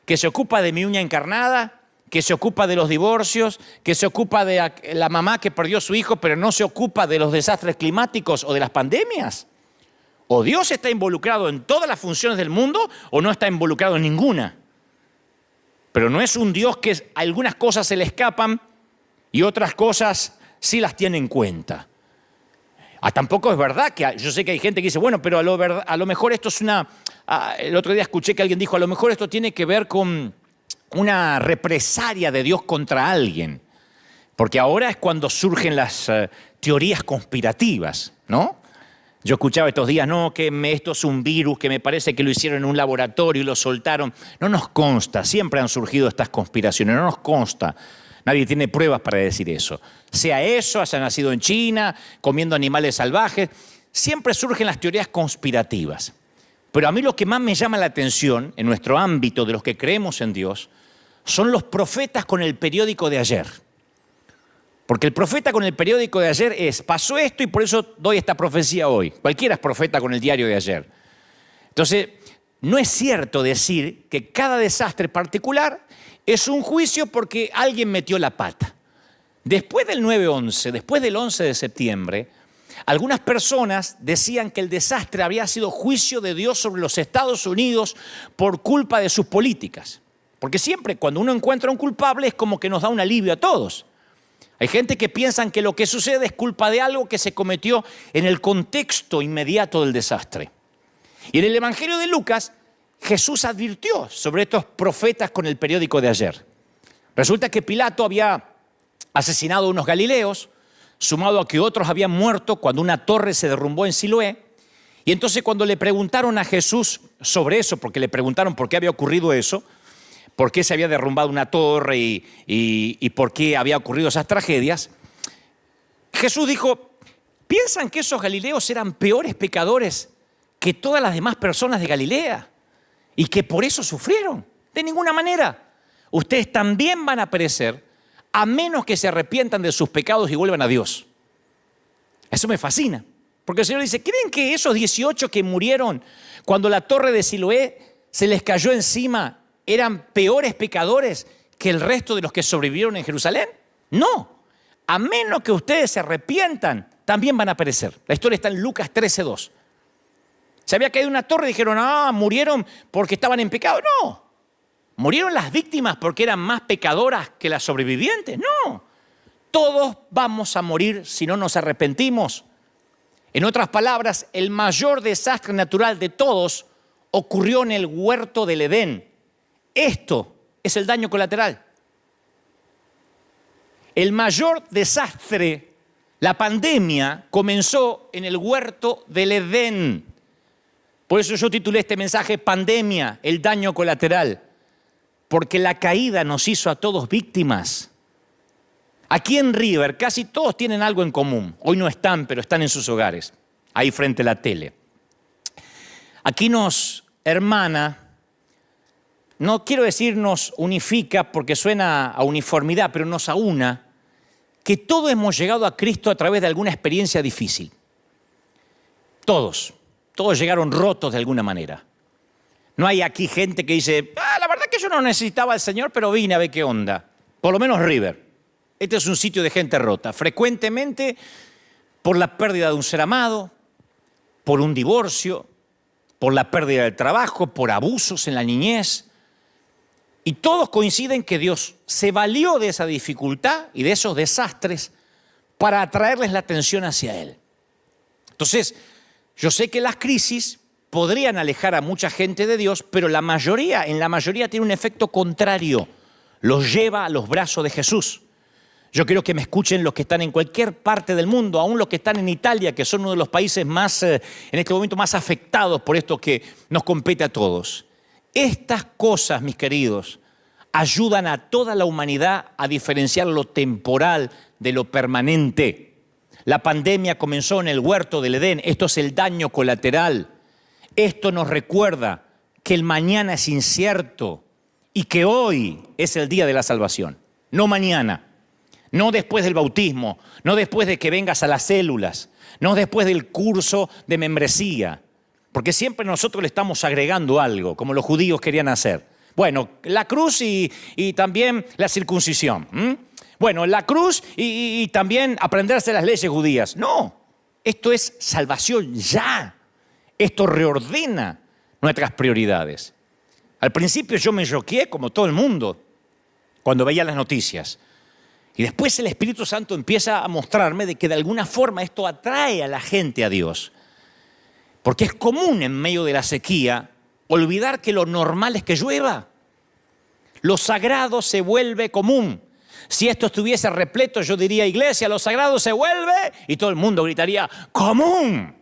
Speaker 1: que se ocupa de mi uña encarnada, que se ocupa de los divorcios, que se ocupa de la mamá que perdió a su hijo, pero no se ocupa de los desastres climáticos o de las pandemias? ¿O Dios está involucrado en todas las funciones del mundo o no está involucrado en ninguna? Pero no es un Dios que algunas cosas se le escapan y otras cosas sí las tiene en cuenta. Tampoco es verdad que yo sé que hay gente que dice, bueno, pero a lo mejor esto es el otro día escuché que alguien dijo, a lo mejor esto tiene que ver con una represalia de Dios contra alguien. Porque ahora es cuando surgen las teorías conspirativas, ¿no? Yo escuchaba estos días, no, esto es un virus, que me parece que lo hicieron en un laboratorio y lo soltaron. No nos consta, siempre han surgido estas conspiraciones, no nos consta. Nadie tiene pruebas para decir eso. Sea eso, haya nacido en China, comiendo animales salvajes, siempre surgen las teorías conspirativas. Pero a mí lo que más me llama la atención en nuestro ámbito de los que creemos en Dios son los profetas con el periódico de ayer. Porque el profeta con el periódico de ayer pasó esto y por eso doy esta profecía hoy. Cualquiera es profeta con el diario de ayer. Entonces, no es cierto decir que cada desastre particular es un juicio porque alguien metió la pata. Después del 9/11, después del 11 de septiembre, algunas personas decían que el desastre había sido juicio de Dios sobre los Estados Unidos por culpa de sus políticas. Porque siempre cuando uno encuentra un culpable es como que nos da un alivio a todos. Hay gente que piensa que lo que sucede es culpa de algo que se cometió en el contexto inmediato del desastre. Y en el Evangelio de Lucas, Jesús advirtió sobre estos profetas con el periódico de ayer. Resulta que Pilato había asesinado a unos galileos, sumado a que otros habían muerto cuando una torre se derrumbó en Siloé. Y entonces cuando le preguntaron a Jesús sobre eso, porque le preguntaron por qué había ocurrido eso, por qué se había derrumbado una torre y por qué había ocurrido esas tragedias, Jesús dijo, ¿piensan que esos galileos eran peores pecadores que todas las demás personas de Galilea? Y que por eso sufrieron. De ninguna manera. Ustedes también van a perecer a menos que se arrepientan de sus pecados y vuelvan a Dios. Eso me fascina. Porque el Señor dice, ¿creen que esos 18 que murieron cuando la torre de Siloé se les cayó encima eran peores pecadores que el resto de los que sobrevivieron en Jerusalén? No. A menos que ustedes se arrepientan, también van a perecer. La historia está en Lucas 13:2. Se había caído una torre y dijeron, murieron porque estaban en pecado. No. ¿Murieron las víctimas porque eran más pecadoras que las sobrevivientes? No. Todos vamos a morir si no nos arrepentimos. En otras palabras, el mayor desastre natural de todos ocurrió en el huerto del Edén. Esto es el daño colateral. El mayor desastre, la pandemia, comenzó en el huerto del Edén. Por eso yo titulé este mensaje Pandemia, el daño colateral. Porque la caída nos hizo a todos víctimas. Aquí en River casi todos tienen algo en común. Hoy no están, pero están en sus hogares, ahí frente a la tele. Aquí nos hermana, no quiero decir nos unifica porque suena a uniformidad, pero nos aúna, que todos hemos llegado a Cristo a través de alguna experiencia difícil. Todos llegaron rotos de alguna manera. No hay aquí gente que dice, la verdad que yo no necesitaba al Señor, pero vine a ver qué onda. Por lo menos River. Este es un sitio de gente rota. Frecuentemente por la pérdida de un ser amado, por un divorcio, por la pérdida del trabajo, por abusos en la niñez. Y todos coinciden que Dios se valió de esa dificultad y de esos desastres para atraerles la atención hacia Él. Entonces, yo sé que las crisis podrían alejar a mucha gente de Dios, pero en la mayoría tiene un efecto contrario. Los lleva a los brazos de Jesús. Yo quiero que me escuchen los que están en cualquier parte del mundo, aún los que están en Italia, que son uno de los países más, en este momento, más afectados por esto que nos compete a todos. Estas cosas, mis queridos, ayudan a toda la humanidad a diferenciar lo temporal de lo permanente. La pandemia comenzó en el huerto del Edén. Esto es el daño colateral. Esto nos recuerda que el mañana es incierto y que hoy es el día de la salvación. No mañana, no después del bautismo, no después de que vengas a las células, no después del curso de membresía. Porque siempre nosotros le estamos agregando algo, como los judíos querían hacer. Bueno, la cruz y también la circuncisión. Bueno, la cruz y también aprenderse las leyes judías. No, esto es salvación ya. Esto reordena nuestras prioridades. Al principio yo me choqué como todo el mundo cuando veía las noticias. Y después el Espíritu Santo empieza a mostrarme de que de alguna forma esto atrae a la gente a Dios. Porque es común en medio de la sequía olvidar que lo normal es que llueva. Lo sagrado se vuelve común. Si esto estuviese repleto, yo diría, iglesia, lo sagrado se vuelve, y todo el mundo gritaría, común.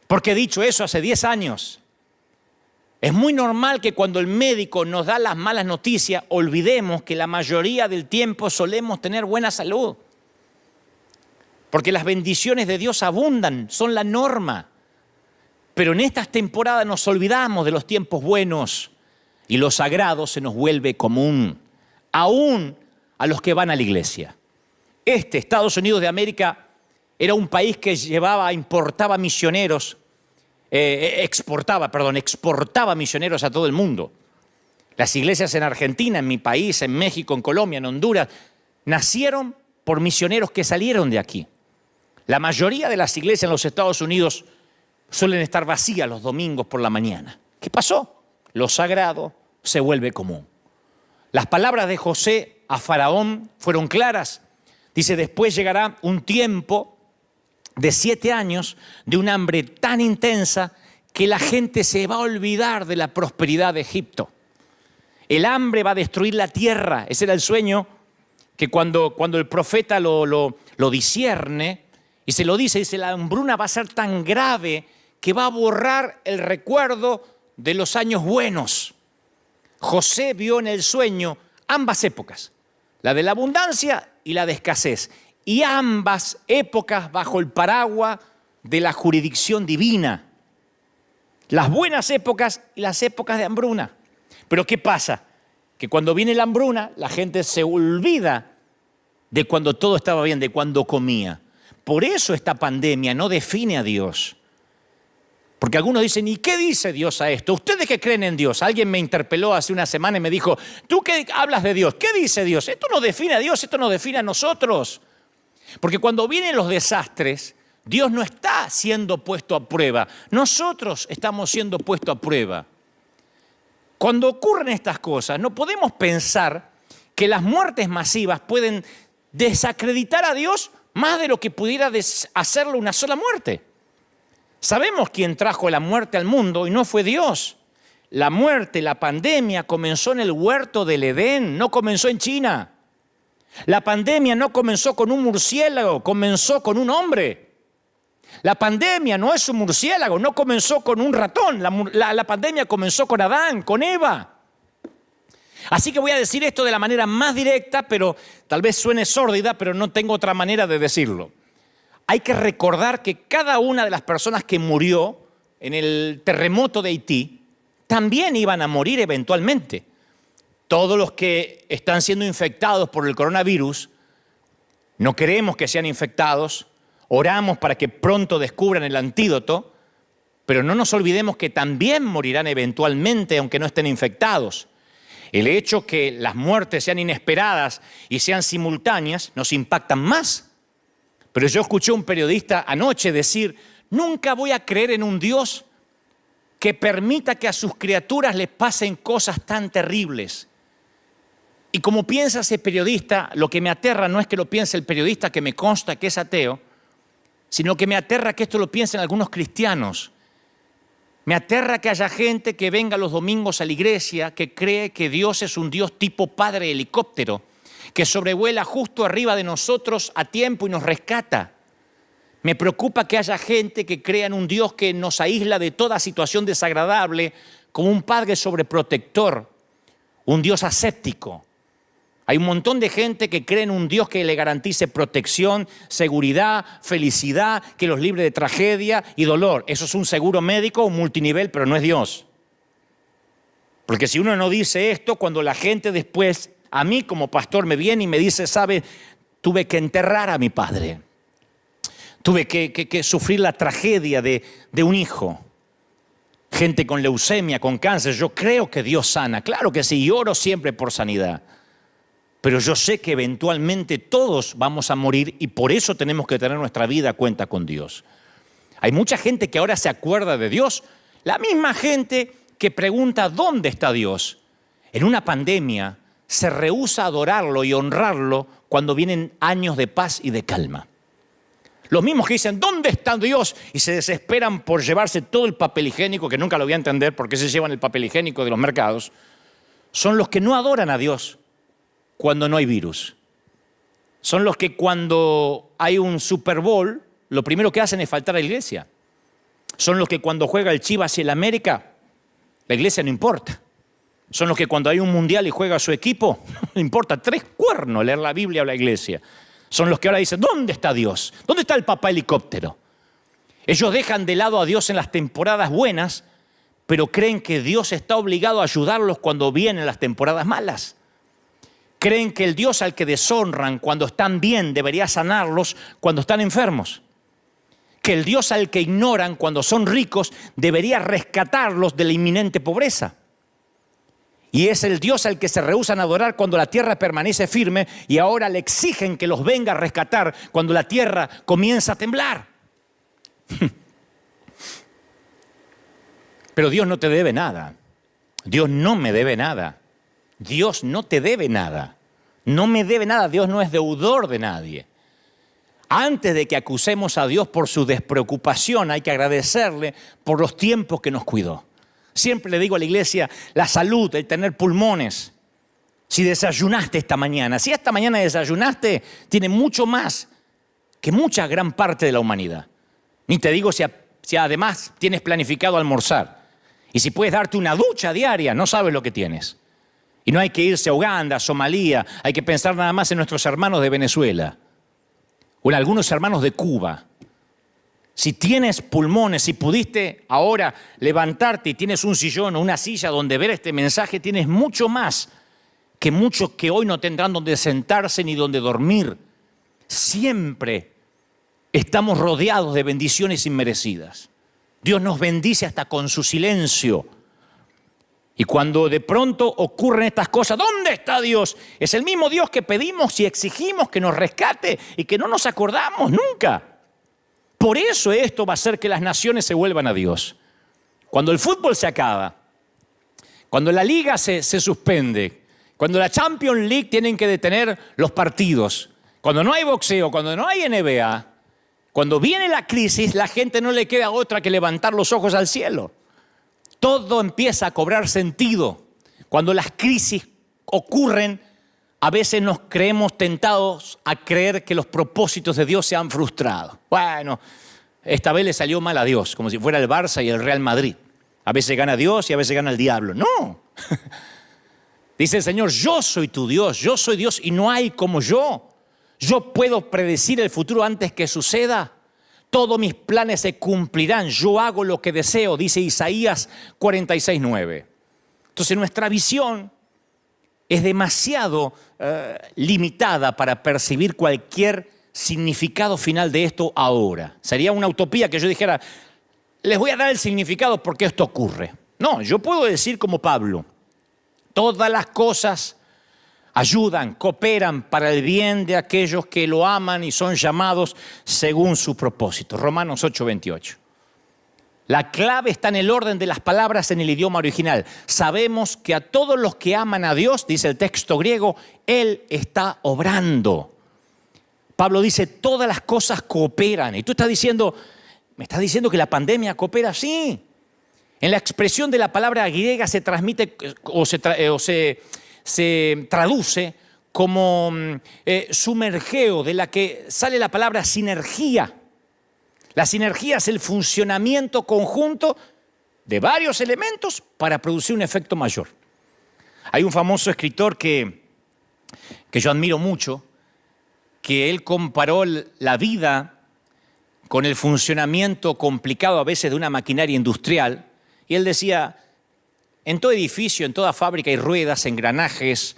Speaker 1: Porque he dicho eso hace 10 años. Es muy normal que cuando el médico nos da las malas noticias, olvidemos que la mayoría del tiempo solemos tener buena salud. Porque las bendiciones de Dios abundan, son la norma. Pero en estas temporadas nos olvidamos de los tiempos buenos y lo sagrado se nos vuelve común, aún a los que van a la iglesia. Estados Unidos de América, era un país que importaba misioneros, exportaba misioneros a todo el mundo. Las iglesias en Argentina, en mi país, en México, en Colombia, en Honduras, nacieron por misioneros que salieron de aquí. La mayoría de las iglesias en los Estados Unidos suelen estar vacías los domingos por la mañana. ¿Qué pasó? Lo sagrado se vuelve común. Las palabras de José a Faraón fueron claras. Dice, después llegará un tiempo de 7 años de un hambre tan intensa que la gente se va a olvidar de la prosperidad de Egipto. El hambre va a destruir la tierra. Ese era el sueño que cuando el profeta lo discierne y se lo dice, la hambruna va a ser tan grave que va a borrar el recuerdo de los años buenos. José vio en el sueño ambas épocas, la de la abundancia y la de escasez, y ambas épocas bajo el paraguas de la jurisdicción divina. Las buenas épocas y las épocas de hambruna. Pero ¿qué pasa? Que cuando viene la hambruna, la gente se olvida de cuando todo estaba bien, de cuando comía. Por eso esta pandemia no define a Dios. Porque algunos dicen, ¿y qué dice Dios a esto? ¿Ustedes que creen en Dios? Alguien me interpeló hace una semana y me dijo, ¿tú qué hablas de Dios? ¿Qué dice Dios? Esto no define a Dios, esto nos define a nosotros. Porque cuando vienen los desastres, Dios no está siendo puesto a prueba. Nosotros estamos siendo puestos a prueba. Cuando ocurren estas cosas, no podemos pensar que las muertes masivas pueden desacreditar a Dios más de lo que pudiera hacerlo una sola muerte. Sabemos quién trajo la muerte al mundo y no fue Dios. La muerte, la pandemia comenzó en el huerto del Edén, no comenzó en China. La pandemia no comenzó con un murciélago, comenzó con un hombre. La pandemia no es un murciélago, no comenzó con un ratón. La pandemia comenzó con Adán, con Eva. Así que voy a decir esto de la manera más directa, pero tal vez suene sórdida, pero no tengo otra manera de decirlo. Hay que recordar que cada una de las personas que murió en el terremoto de Haití también iban a morir eventualmente. Todos los que están siendo infectados por el coronavirus, no queremos que sean infectados, oramos para que pronto descubran el antídoto, pero no nos olvidemos que también morirán eventualmente aunque no estén infectados. El hecho que las muertes sean inesperadas y sean simultáneas nos impactan más. Pero yo escuché a un periodista anoche decir, nunca voy a creer en un Dios que permita que a sus criaturas les pasen cosas tan terribles. Y como piensa ese periodista, lo que me aterra no es que lo piense el periodista, que me consta que es ateo, sino que me aterra que esto lo piensen algunos cristianos. Me aterra que haya gente que venga los domingos a la iglesia que cree que Dios es un Dios tipo padre helicóptero, que sobrevuela justo arriba de nosotros a tiempo y nos rescata. Me preocupa que haya gente que crea en un Dios que nos aísla de toda situación desagradable, como un padre sobreprotector, un Dios aséptico. Hay un montón de gente que cree en un Dios que le garantice protección, seguridad, felicidad, que los libre de tragedia y dolor. Eso es un seguro médico, un multinivel, pero no es Dios. Porque si uno no dice esto, cuando la gente después, a mí como pastor me viene y me dice, ¿sabe? Tuve que enterrar a mi padre. Tuve que sufrir la tragedia de un hijo. Gente con leucemia, con cáncer. Yo creo que Dios sana. Claro que sí, y oro siempre por sanidad. Pero yo sé que eventualmente todos vamos a morir y por eso tenemos que tener nuestra vida a cuenta con Dios. Hay mucha gente que ahora se acuerda de Dios. La misma gente que pregunta ¿dónde está Dios? En una pandemia se rehúsa a adorarlo y honrarlo cuando vienen años de paz y de calma. Los mismos que dicen ¿dónde está Dios? Y se desesperan por llevarse todo el papel higiénico, que nunca lo voy a entender por qué se llevan el papel higiénico de los mercados, son los que no adoran a Dios cuando no hay virus. Son los que cuando hay un Super Bowl, lo primero que hacen es faltar a la iglesia. Son los que cuando juega el Chivas y el América, la iglesia no importa. Son los que cuando hay un mundial y juega su equipo, no importa 3 cuernos leer la Biblia o la iglesia. Son los que ahora dicen, ¿dónde está Dios? ¿Dónde está el papá helicóptero? Ellos dejan de lado a Dios en las temporadas buenas, pero creen que Dios está obligado a ayudarlos cuando vienen las temporadas malas. Creen que el Dios al que deshonran cuando están bien debería sanarlos cuando están enfermos. Que el Dios al que ignoran cuando son ricos debería rescatarlos de la inminente pobreza. Y es el Dios al que se rehúsan a adorar cuando la tierra permanece firme y ahora le exigen que los venga a rescatar cuando la tierra comienza a temblar. Pero Dios no te debe nada. Dios no me debe nada. Dios no te debe nada. No me debe nada. Dios no es deudor de nadie. Antes de que acusemos a Dios por su despreocupación, hay que agradecerle por los tiempos que nos cuidó. Siempre le digo a la iglesia, la salud, el tener pulmones. Si desayunaste esta mañana, si esta mañana desayunaste, tiene mucho más que mucha gran parte de la humanidad. Ni te digo si además tienes planificado almorzar. Y si puedes darte una ducha diaria, no sabes lo que tienes. Y no hay que irse a Uganda, a Somalia, hay que pensar nada más en nuestros hermanos de Venezuela. O en algunos hermanos de Cuba. Si tienes pulmones, si pudiste ahora levantarte y tienes un sillón o una silla donde ver este mensaje, tienes mucho más que muchos que hoy no tendrán donde sentarse ni donde dormir. Siempre estamos rodeados de bendiciones inmerecidas. Dios nos bendice hasta con su silencio. Y cuando de pronto ocurren estas cosas, ¿dónde está Dios? Es el mismo Dios que pedimos y exigimos que nos rescate y que no nos acordamos nunca. Por eso esto va a hacer que las naciones se vuelvan a Dios. Cuando el fútbol se acaba, cuando la liga se suspende, cuando la Champions League tienen que detener los partidos, cuando no hay boxeo, cuando no hay NBA, cuando viene la crisis, la gente no le queda otra que levantar los ojos al cielo. Todo empieza a cobrar sentido. Cuando las crisis ocurren, a veces nos creemos tentados a creer que los propósitos de Dios se han frustrado. Bueno, esta vez le salió mal a Dios, como si fuera el Barça y el Real Madrid. A veces gana Dios y a veces gana el diablo. No. Dice el Señor, yo soy tu Dios, yo soy Dios y no hay como yo. Yo puedo predecir el futuro antes que suceda. Todos mis planes se cumplirán. Yo hago lo que deseo, dice Isaías 46:9. Entonces nuestra visión es demasiado limitada para percibir cualquier significado final de esto ahora. Sería una utopía que yo dijera, les voy a dar el significado porque esto ocurre. No, yo puedo decir como Pablo, todas las cosas ayudan, cooperan para el bien de aquellos que lo aman y son llamados según su propósito. Romanos 8:28. La clave está en el orden de las palabras en el idioma original. Sabemos que a todos los que aman a Dios, dice el texto griego, Él está obrando. Pablo dice, todas las cosas cooperan. Y tú estás diciendo, ¿me estás diciendo que la pandemia coopera? Sí. En la expresión de la palabra griega se transmite o se traduce como sumergeo, de la que sale la palabra sinergia. La sinergia es el funcionamiento conjunto de varios elementos para producir un efecto mayor. Hay un famoso escritor que yo admiro mucho, que él comparó la vida con el funcionamiento complicado a veces de una maquinaria industrial, y él decía, en todo edificio, en toda fábrica hay ruedas, engranajes,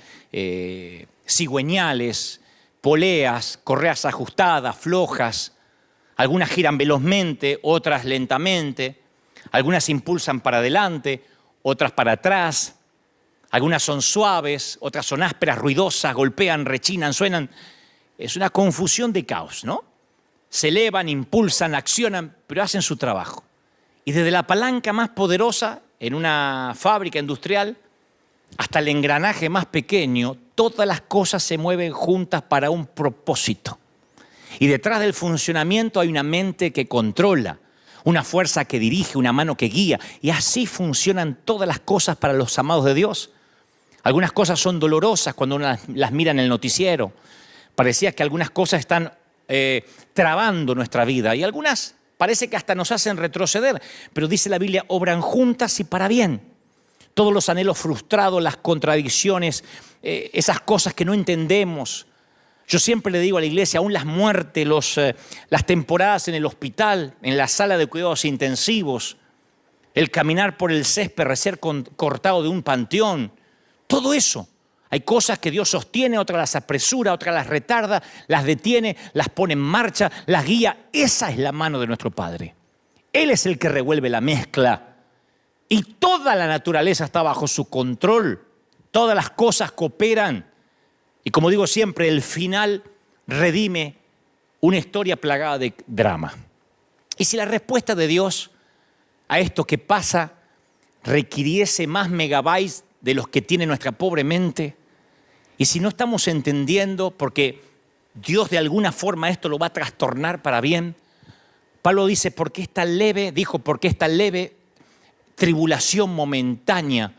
Speaker 1: cigüeñales, poleas, correas ajustadas, flojas. Algunas giran velozmente, otras lentamente. Algunas impulsan para adelante, otras para atrás. Algunas son suaves, otras son ásperas, ruidosas, golpean, rechinan, suenan. Es una confusión de caos, ¿no? Se elevan, impulsan, accionan, pero hacen su trabajo. Y desde la palanca más poderosa en una fábrica industrial hasta el engranaje más pequeño, todas las cosas se mueven juntas para un propósito. Y detrás del funcionamiento hay una mente que controla, una fuerza que dirige, una mano que guía. Y así funcionan todas las cosas para los amados de Dios. Algunas cosas son dolorosas cuando uno las mira en el noticiero. Parecía que algunas cosas están trabando nuestra vida y algunas Parece que hasta nos hacen retroceder, pero dice la Biblia, obran juntas y para bien. Todos los anhelos frustrados, las contradicciones, esas cosas que no entendemos. Yo siempre le digo a la iglesia, aún las muertes, las temporadas en el hospital, en la sala de cuidados intensivos, el caminar por el césped, recién cortado de un panteón, todo eso. Hay cosas que Dios sostiene, otras las apresura, otras las retarda, las detiene, las pone en marcha, las guía. Esa es la mano de nuestro Padre. Él es el que revuelve la mezcla. Y toda la naturaleza está bajo su control. Todas las cosas cooperan. Y como digo siempre, el final redime una historia plagada de drama. Y si la respuesta de Dios a esto que pasa requiriese más megabytes de los que tiene nuestra pobre mente, y si no estamos entendiendo, porque Dios de alguna forma esto lo va a trastornar para bien, Pablo dice, porque esta leve tribulación momentánea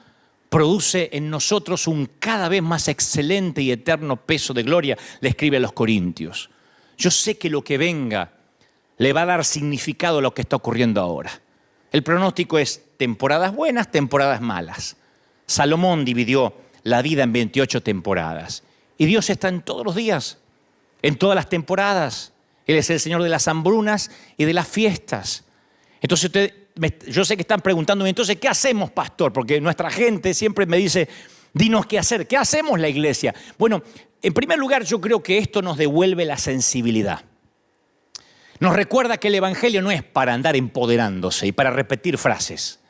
Speaker 1: produce en nosotros un cada vez más excelente y eterno peso de gloria, le escribe a los Corintios. Yo sé que lo que venga le va a dar significado a lo que está ocurriendo ahora. El pronóstico es temporadas buenas, temporadas malas. Salomón dividió la vida en 28 temporadas. Y Dios está en todos los días, en todas las temporadas. Él es el Señor de las hambrunas y de las fiestas. Entonces yo sé que están preguntándome, entonces, ¿qué hacemos, pastor? Porque nuestra gente siempre me dice, dinos qué hacer. ¿Qué hacemos la iglesia? Bueno, en primer lugar, yo creo que esto nos devuelve la sensibilidad. Nos recuerda que el evangelio no es para andar empoderándose y para repetir frases.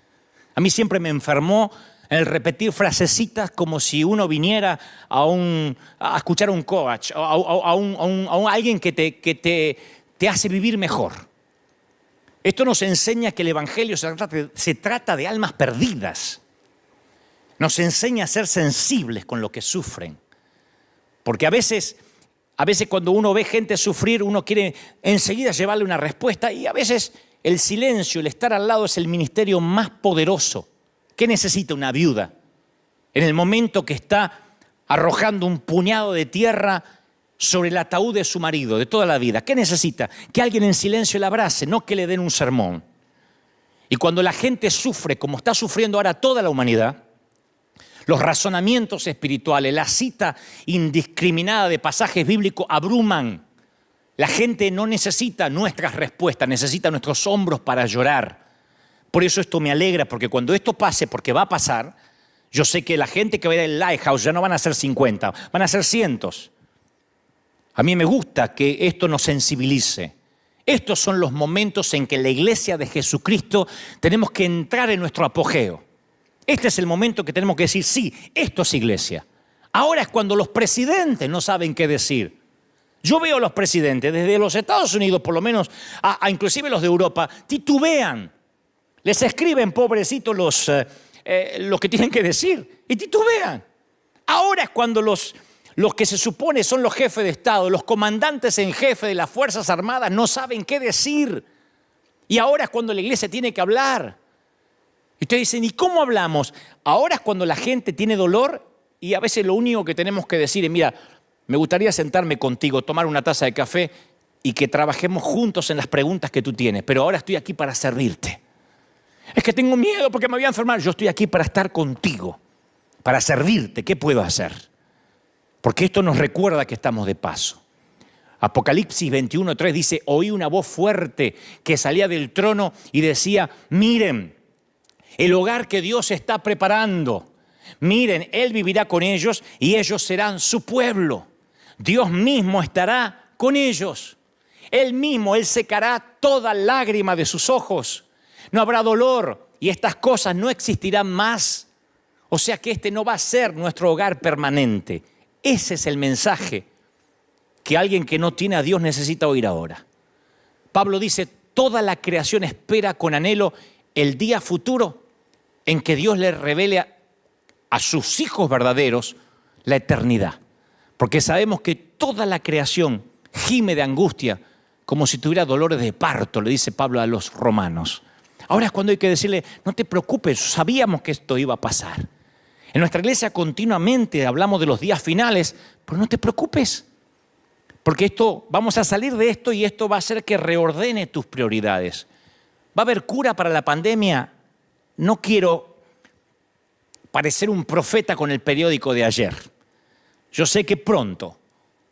Speaker 1: A mí siempre me enfermó el repetir frasecitas como si uno viniera a escuchar a un coach, a alguien que te hace vivir mejor. Esto nos enseña que el evangelio se trata de almas perdidas. Nos enseña a ser sensibles con lo que sufren. Porque a veces cuando uno ve gente sufrir, uno quiere enseguida llevarle una respuesta y a veces el silencio, el estar al lado es el ministerio más poderoso. ¿Qué necesita una viuda? En el momento que está arrojando un puñado de tierra sobre el ataúd de su marido, de toda la vida. ¿Qué necesita? Que alguien en silencio la abrace, no que le den un sermón. Y cuando la gente sufre, como está sufriendo ahora toda la humanidad, los razonamientos espirituales, la cita indiscriminada de pasajes bíblicos abruman. La gente no necesita nuestras respuestas, necesita nuestros hombros para llorar. Por eso esto me alegra, porque cuando esto pase, porque va a pasar, yo sé que la gente que va a ir al Lighthouse ya no van a ser 50, van a ser cientos. A mí me gusta que esto nos sensibilice. Estos son los momentos en que la iglesia de Jesucristo tenemos que entrar en nuestro apogeo. Este es el momento que tenemos que decir, sí, esto es iglesia. Ahora es cuando los presidentes no saben qué decir. Yo veo a los presidentes, desde los Estados Unidos por lo menos, a inclusive los de Europa, titubean. Les escriben, pobrecitos, lo que tienen que decir y titubean. Ahora es cuando los que se supone son los jefes de Estado, los comandantes en jefe de las Fuerzas Armadas no saben qué decir. Y ahora es cuando la iglesia tiene que hablar. Y ustedes dicen, ¿y cómo hablamos? Ahora es cuando la gente tiene dolor y a veces lo único que tenemos que decir es, mira, me gustaría sentarme contigo, tomar una taza de café y que trabajemos juntos en las preguntas que tú tienes, pero ahora estoy aquí para servirte. Es que tengo miedo porque me voy a enfermar. Yo estoy aquí para estar contigo, para servirte. ¿Qué puedo hacer? Porque esto nos recuerda que estamos de paso. Apocalipsis 21:3 dice, oí una voz fuerte que salía del trono y decía, miren, el hogar que Dios está preparando. Miren, Él vivirá con ellos y ellos serán su pueblo. Dios mismo estará con ellos. Él mismo, Él secará toda lágrima de sus ojos. No habrá dolor y estas cosas no existirán más. O sea que este no va a ser nuestro hogar permanente. Ese es el mensaje que alguien que no tiene a Dios necesita oír ahora. Pablo dice, toda la creación espera con anhelo el día futuro en que Dios le revele a sus hijos verdaderos la eternidad. Porque sabemos que toda la creación gime de angustia como si tuviera dolores de parto, le dice Pablo a los romanos. Ahora es cuando hay que decirle, no te preocupes, sabíamos que esto iba a pasar. En nuestra iglesia continuamente hablamos de los días finales, pero no te preocupes, Porque vamos a salir de esto y esto va a hacer que reordene tus prioridades. ¿Va a haber cura para la pandemia? No quiero parecer un profeta con el periódico de ayer. Yo sé que pronto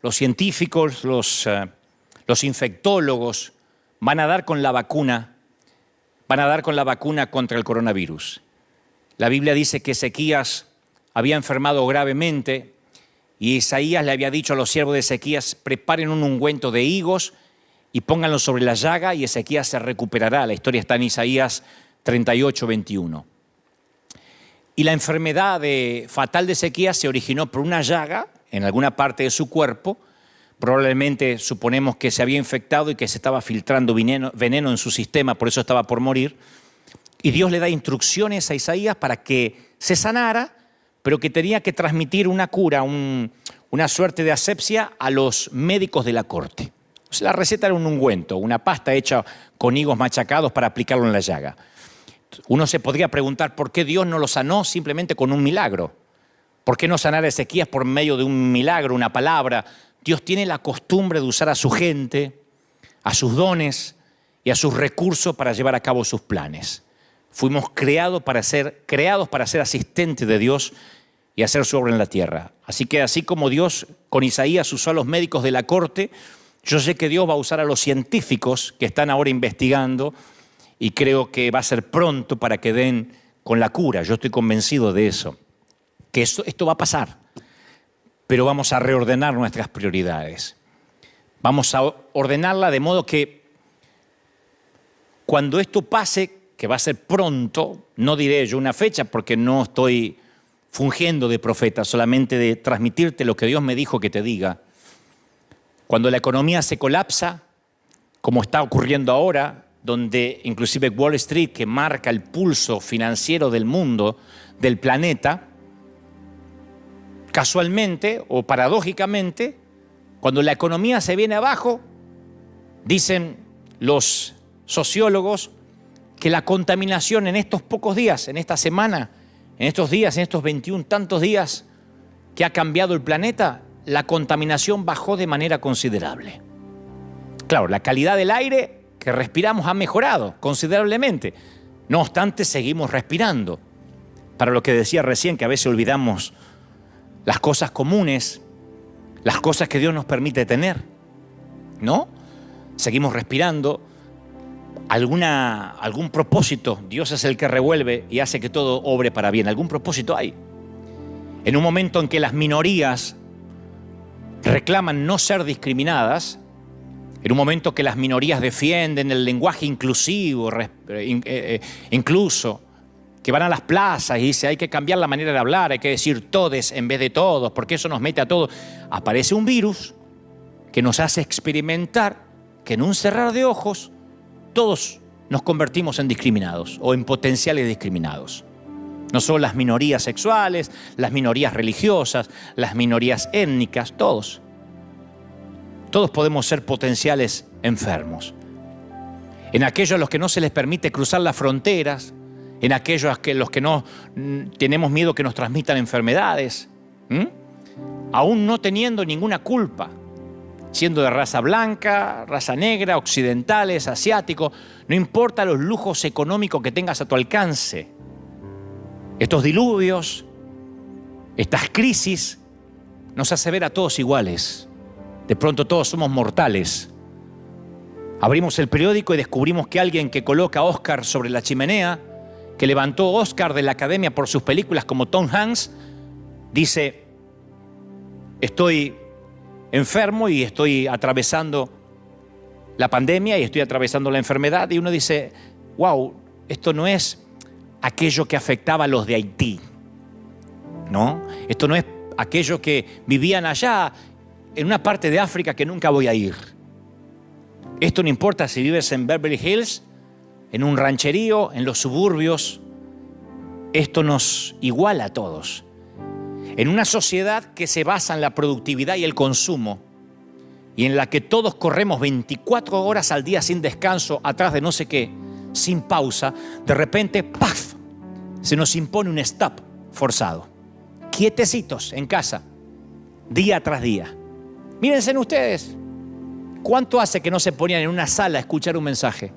Speaker 1: los científicos, los infectólogos van a dar con la vacuna contra el coronavirus. La Biblia dice que Ezequías había enfermado gravemente y Isaías le había dicho a los siervos de Ezequías: preparen un ungüento de higos y pónganlo sobre la llaga y Ezequías se recuperará. La historia está en Isaías 38, 21. Y la enfermedad fatal de Ezequías se originó por una llaga en alguna parte de su cuerpo. Probablemente suponemos que se había infectado y que se estaba filtrando veneno en su sistema, por eso estaba por morir. Y Dios le da instrucciones a Isaías para que se sanara, pero que tenía que transmitir una cura, una suerte de asepsia a los médicos de la corte. O sea, la receta era un ungüento, una pasta hecha con higos machacados para aplicarlo en la llaga. Uno se podría preguntar por qué Dios no lo sanó simplemente con un milagro. ¿Por qué no sanar a Ezequías por medio de un milagro, una palabra? Dios tiene la costumbre de usar a su gente, a sus dones y a sus recursos para llevar a cabo sus planes. Fuimos creados para ser asistentes de Dios y hacer su obra en la tierra. Así que así como Dios con Isaías usó a los médicos de la corte, yo sé que Dios va a usar a los científicos que están ahora investigando y creo que va a ser pronto para que den con la cura. Yo estoy convencido de eso, que esto va a pasar, pero vamos a reordenar nuestras prioridades. Vamos a ordenarla de modo que cuando esto pase, que va a ser pronto, no diré yo una fecha porque no estoy fungiendo de profeta, solamente de transmitirte lo que Dios me dijo que te diga. Cuando la economía se colapsa, como está ocurriendo ahora, donde inclusive Wall Street, que marca el pulso financiero del mundo, del planeta, casualmente o paradójicamente, cuando la economía se viene abajo, dicen los sociólogos que la contaminación en estos pocos días, en esta semana, en estos días, en estos 21 tantos días que ha cambiado el planeta, la contaminación bajó de manera considerable. Claro, la calidad del aire que respiramos ha mejorado considerablemente. No obstante, seguimos respirando. Para lo que decía recién, que a veces olvidamos las cosas comunes, las cosas que Dios nos permite tener, ¿no? Seguimos respirando. Algún propósito, Dios es el que revuelve y hace que todo obre para bien. Algún propósito hay. En un momento en que las minorías reclaman no ser discriminadas, en un momento que las minorías defienden el lenguaje inclusivo, incluso, que van a las plazas y dicen hay que cambiar la manera de hablar, hay que decir todes en vez de todos, porque eso nos mete a todos. Aparece un virus que nos hace experimentar que en un cerrar de ojos todos nos convertimos en discriminados o en potenciales discriminados. No solo las minorías sexuales, las minorías religiosas, las minorías étnicas, todos. Todos podemos ser potenciales enfermos. En aquellos a los que no se les permite cruzar las fronteras, en aquellos a los que no tenemos miedo que nos transmitan enfermedades, aún no teniendo ninguna culpa, siendo de raza blanca, raza negra, occidentales, asiáticos, no importa los lujos económicos que tengas a tu alcance. Estos diluvios, estas crisis, nos hace ver a todos iguales. De pronto todos somos mortales. Abrimos el periódico y descubrimos que alguien que coloca a Oscar sobre la chimenea, que levantó Oscar de la academia por sus películas como Tom Hanks, dice: estoy enfermo y estoy atravesando la pandemia y estoy atravesando la enfermedad. Y uno dice: wow, esto no es aquello que afectaba a los de Haití, ¿no? Esto no es aquello que vivían allá en una parte de África que nunca voy a ir. Esto no importa si vives en Beverly Hills, en un rancherío, en los suburbios. Esto nos iguala a todos. En una sociedad que se basa en la productividad y el consumo y en la que todos corremos 24 horas al día sin descanso atrás de no sé qué, sin pausa, de repente, ¡paf!, se nos impone un stop forzado. Quietecitos en casa, día tras día. Mírense en ustedes, ¿Cuánto hace que no se ponían en una sala a escuchar un mensaje?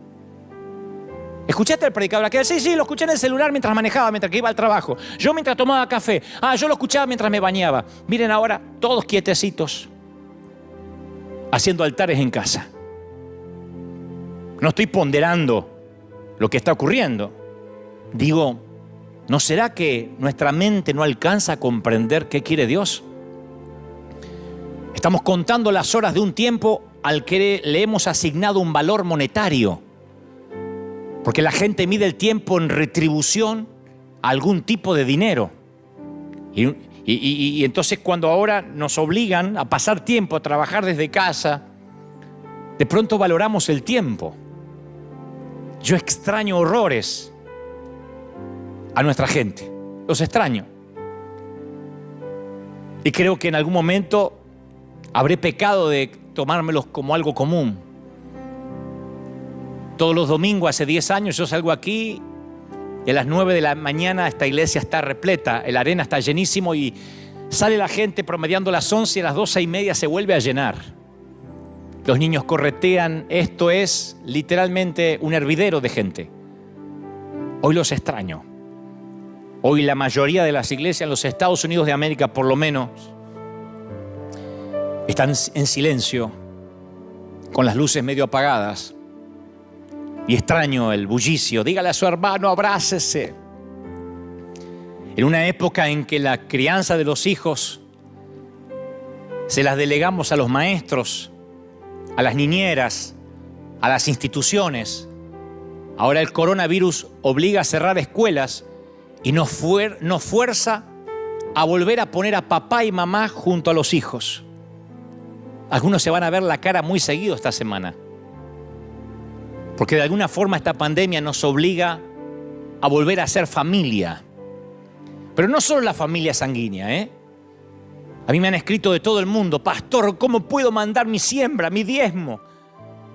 Speaker 1: ¿Escuchaste al predicador aquel? Sí, lo escuché en el celular mientras manejaba, mientras que iba al trabajo. Yo mientras tomaba café. Yo lo escuchaba mientras me bañaba. Miren ahora, todos quietecitos, haciendo altares en casa. No estoy ponderando lo que está ocurriendo. Digo, ¿no será que nuestra mente no alcanza a comprender qué quiere Dios? Estamos contando las horas de un tiempo al que le hemos asignado un valor monetario. Porque la gente mide el tiempo en retribución a algún tipo de dinero. Y entonces cuando ahora nos obligan a pasar tiempo, a trabajar desde casa, de pronto valoramos el tiempo. Yo extraño horrores a nuestra gente. Los extraño. Y creo que en algún momento habré pecado de tomármelos como algo común. Todos los domingos, hace 10 años, yo salgo aquí y a las 9 de la mañana esta iglesia está repleta, el arena está llenísimo y sale la gente promediando las 11 y a las 12:30 se vuelve a llenar. Los niños corretean, esto es literalmente un hervidero de gente. Hoy los extraño. Hoy la mayoría de las iglesias en los Estados Unidos de América, por lo menos, están en silencio, con las luces medio apagadas. Y extraño el bullicio. Dígale a su hermano, abrácese. En una época en que la crianza de los hijos se las delegamos a los maestros, a las niñeras, a las instituciones. Ahora el coronavirus obliga a cerrar escuelas y nos fuerza a volver a poner a papá y mamá junto a los hijos. Algunos se van a ver la cara muy seguido esta semana. Porque de alguna forma esta pandemia nos obliga a volver a ser familia. Pero no solo la familia sanguínea, A mí me han escrito de todo el mundo, pastor, ¿cómo puedo mandar mi siembra, mi diezmo?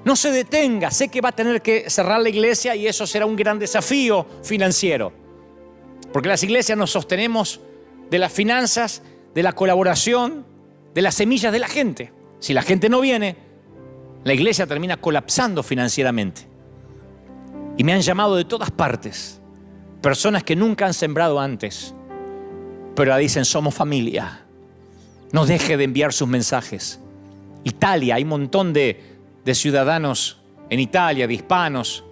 Speaker 1: No se detenga, sé que va a tener que cerrar la iglesia y eso será un gran desafío financiero. Porque las iglesias nos sostenemos de las finanzas, de la colaboración, de las semillas de la gente. Si la gente no viene, la iglesia termina colapsando financieramente. Y me han llamado de todas partes, personas que nunca han sembrado antes, pero ahora dicen, somos familia. No deje de enviar sus mensajes. Italia, hay un montón de ciudadanos en Italia, de hispanos,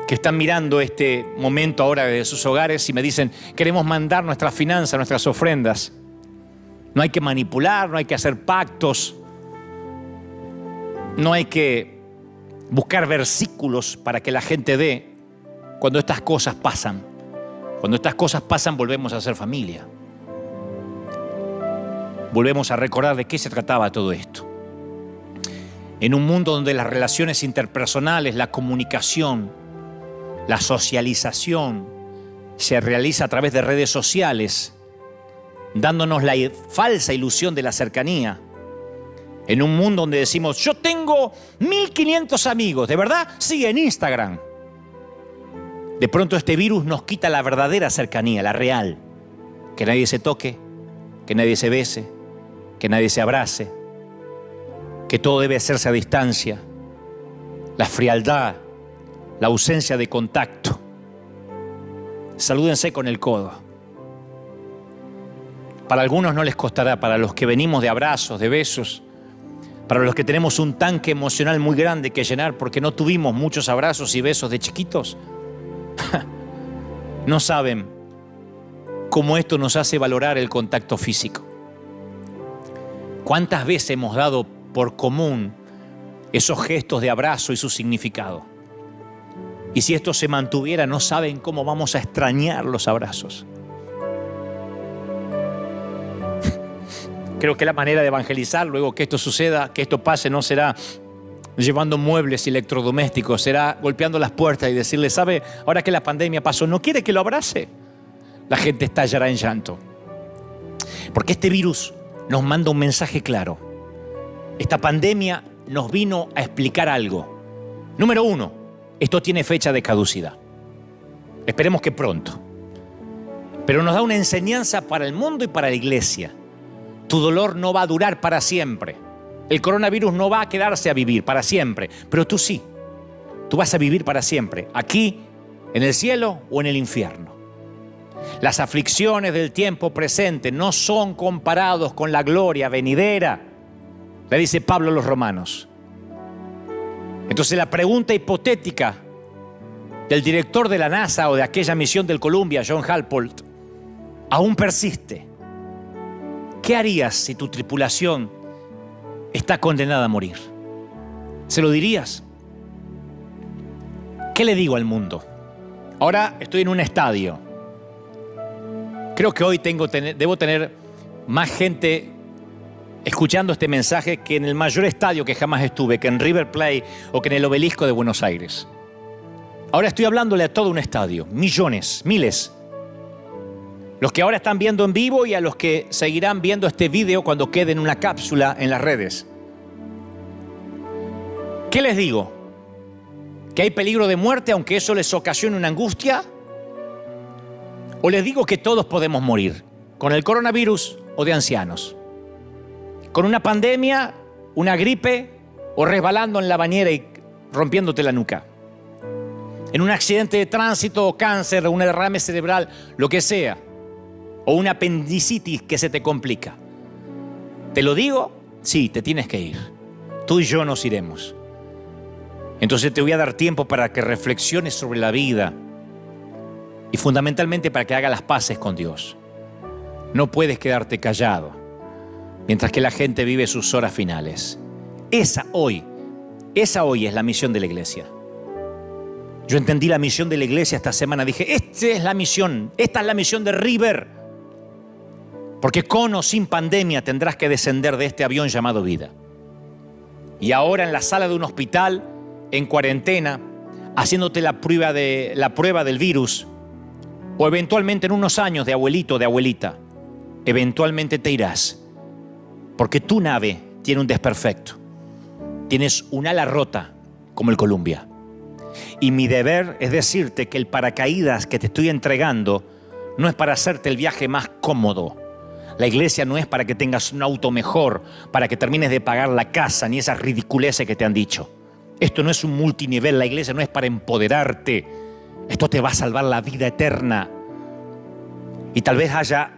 Speaker 1: que están mirando este momento ahora desde sus hogares y me dicen, queremos mandar nuestras finanzas, nuestras ofrendas. No hay que manipular, no hay que hacer pactos, no hay que buscar versículos para que la gente dé. Cuando estas cosas pasan, volvemos a ser familia. Volvemos a recordar de qué se trataba todo esto. En un mundo donde las relaciones interpersonales, la comunicación, la socialización se realiza a través de redes sociales, dándonos la falsa ilusión de la cercanía. En un mundo donde decimos, yo tengo 1500 amigos, ¿de verdad? Sí, en Instagram. De pronto este virus nos quita la verdadera cercanía, la real. Que nadie se toque, que nadie se bese, que nadie se abrace, que todo debe hacerse a distancia. La frialdad, la ausencia de contacto. Salúdense con el codo. Para algunos no les costará, para los que venimos de abrazos, de besos, para los que tenemos un tanque emocional muy grande que llenar porque no tuvimos muchos abrazos y besos de chiquitos, no saben cómo esto nos hace valorar el contacto físico. ¿Cuántas veces hemos dado por común esos gestos de abrazo y su significado? Y si esto se mantuviera, no saben cómo vamos a extrañar los abrazos. Creo que la manera de evangelizar luego que esto suceda, que esto pase, no será llevando muebles y electrodomésticos, será golpeando las puertas y decirle, ¿sabe? Ahora que la pandemia pasó, ¿no quiere que lo abrace? La gente estallará en llanto. Porque este virus nos manda un mensaje claro. Esta pandemia nos vino a explicar algo. Número 1, esto tiene fecha de caducidad. Esperemos que pronto. Pero nos da una enseñanza para el mundo y para la iglesia. Tu dolor no va a durar para siempre. El coronavirus no va a quedarse a vivir para siempre, pero tú sí. Tú vas a vivir para siempre, aquí, en el cielo o en el infierno. Las aflicciones del tiempo presente no son comparados con la gloria venidera, le dice Pablo a los romanos. Entonces la pregunta hipotética del director de la NASA o de aquella misión del Columbia, John Halport, aún persiste. ¿Qué harías si tu tripulación está condenada a morir? ¿Se lo dirías? ¿Qué le digo al mundo? Ahora estoy en un estadio. Creo que hoy debo tener más gente escuchando este mensaje que en el mayor estadio que jamás estuve, que en River Plate o que en el Obelisco de Buenos Aires. Ahora estoy hablándole a todo un estadio, millones, miles. Los que ahora están viendo en vivo y a los que seguirán viendo este video cuando quede en una cápsula en las redes. ¿Qué les digo? ¿Que hay peligro de muerte aunque eso les ocasione una angustia? ¿O les digo que todos podemos morir? ¿Con el coronavirus o de ancianos? ¿Con una pandemia, una gripe o resbalando en la bañera y rompiéndote la nuca? ¿En un accidente de tránsito o cáncer o un derrame cerebral, lo que sea? ¿O una apendicitis que se te complica? ¿Te lo digo? Sí, te tienes que ir. Tú y yo nos iremos. Entonces te voy a dar tiempo para que reflexiones sobre la vida y fundamentalmente para que hagas las paces con Dios. No puedes quedarte callado mientras que la gente vive sus horas finales. Esa hoy es la misión de la iglesia. Yo entendí la misión de la iglesia esta semana. Dije, esta es la misión de River. Porque con o sin pandemia tendrás que descender de este avión llamado vida. Y ahora en la sala de un hospital, en cuarentena, haciéndote la prueba del virus, o eventualmente en unos años de abuelito, de abuelita, eventualmente te irás. Porque tu nave tiene un desperfecto. Tienes un ala rota como el Columbia. Y mi deber es decirte que el paracaídas que te estoy entregando no es para hacerte el viaje más cómodo. La iglesia no es para que tengas un auto mejor, para que termines de pagar la casa, ni esas ridiculeces que te han dicho. Esto no es un multinivel, la iglesia no es para empoderarte. Esto te va a salvar la vida eterna. Y tal vez haya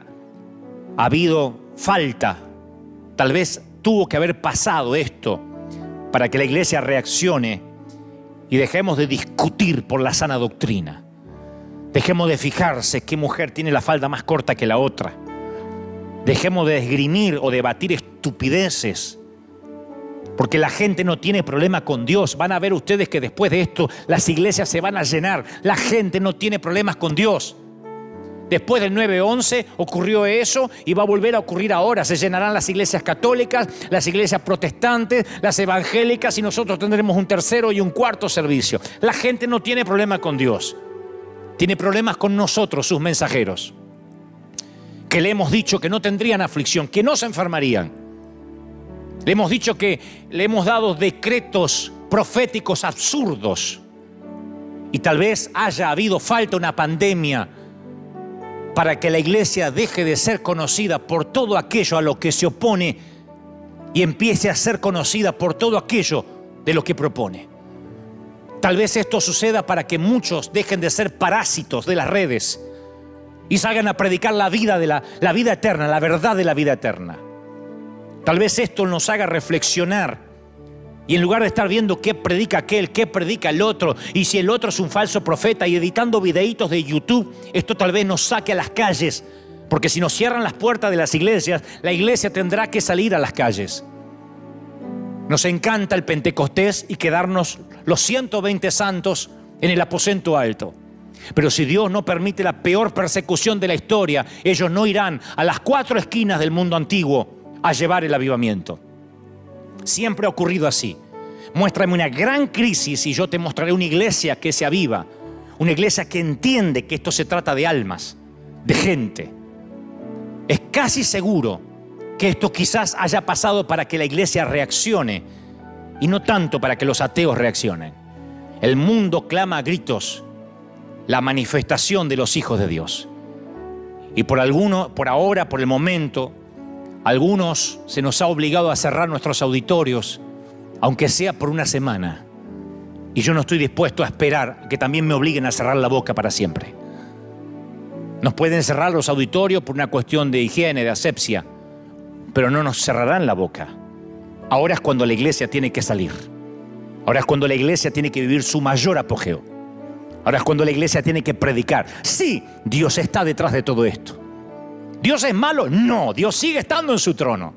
Speaker 1: habido falta, tal vez tuvo que haber pasado esto para que la iglesia reaccione y dejemos de discutir por la sana doctrina. Dejemos de fijarse qué mujer tiene la falda más corta que la otra. Dejemos de esgrimir o debatir estupideces. Porque la gente no tiene problema con Dios. Van a ver ustedes que después de esto las iglesias se van a llenar. La gente no tiene problemas con Dios. Después del 9/11 ocurrió eso y va a volver a ocurrir ahora. Se llenarán las iglesias católicas, las iglesias protestantes, las evangélicas y nosotros tendremos un tercero y un cuarto servicio. La gente no tiene problema con Dios. Tiene problemas con nosotros, sus mensajeros. Que le hemos dicho que no tendrían aflicción, que no se enfermarían. Le hemos dicho que le hemos dado decretos proféticos absurdos. Y tal vez haya habido falta una pandemia para que la iglesia deje de ser conocida por todo aquello a lo que se opone y empiece a ser conocida por todo aquello de lo que propone. Tal vez esto suceda para que muchos dejen de ser parásitos de las redes y salgan a predicar la vida eterna, la verdad de la vida eterna. Tal vez esto nos haga reflexionar y en lugar de estar viendo qué predica aquel, qué predica el otro, y si el otro es un falso profeta y editando videitos de YouTube, esto tal vez nos saque a las calles, porque si nos cierran las puertas de las iglesias, la iglesia tendrá que salir a las calles. Nos encanta el Pentecostés y quedarnos los 120 santos en el aposento alto. Pero si Dios no permite la peor persecución de la historia, ellos no irán a las 4 esquinas del mundo antiguo a llevar el avivamiento. Siempre ha ocurrido así. Muéstrame una gran crisis y yo te mostraré una iglesia que se aviva. Una iglesia que entiende que esto se trata de almas, de gente. Es casi seguro que esto quizás haya pasado para que la iglesia reaccione y no tanto para que los ateos reaccionen. El mundo clama a gritos la manifestación de los hijos de Dios. Y por ahora, por el momento, Algunos se nos ha obligado a cerrar nuestros auditorios, aunque sea por una semana. Y yo no estoy dispuesto a esperar que también me obliguen a cerrar la boca para siempre. Nos pueden cerrar los auditorios por una cuestión de higiene, de asepsia, pero no nos cerrarán la boca. Ahora es cuando la iglesia tiene que salir. Ahora es cuando la iglesia tiene que vivir su mayor apogeo. Ahora es cuando la iglesia tiene que predicar. Sí, Dios está detrás de todo esto. ¿Dios es malo? No, Dios sigue estando en su trono.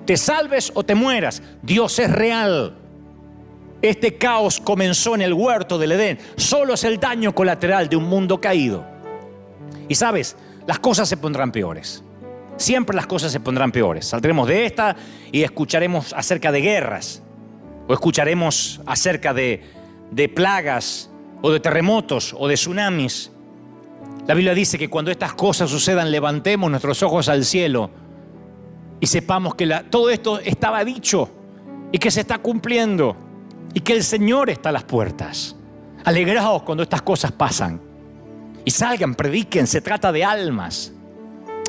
Speaker 1: Te salves o te mueras, Dios es real. Este caos comenzó en el huerto del Edén. Solo es el daño colateral de un mundo caído. Y sabes, las cosas se pondrán peores. Siempre las cosas se pondrán peores. Saldremos de esta y escucharemos acerca de guerras. O escucharemos acerca de plagas, o de terremotos, o de tsunamis. La Biblia dice que cuando estas cosas sucedan, levantemos nuestros ojos al cielo y sepamos que todo esto estaba dicho y que se está cumpliendo y que el Señor está a las puertas. Alegraos cuando estas cosas pasan y salgan, prediquen, se trata de almas.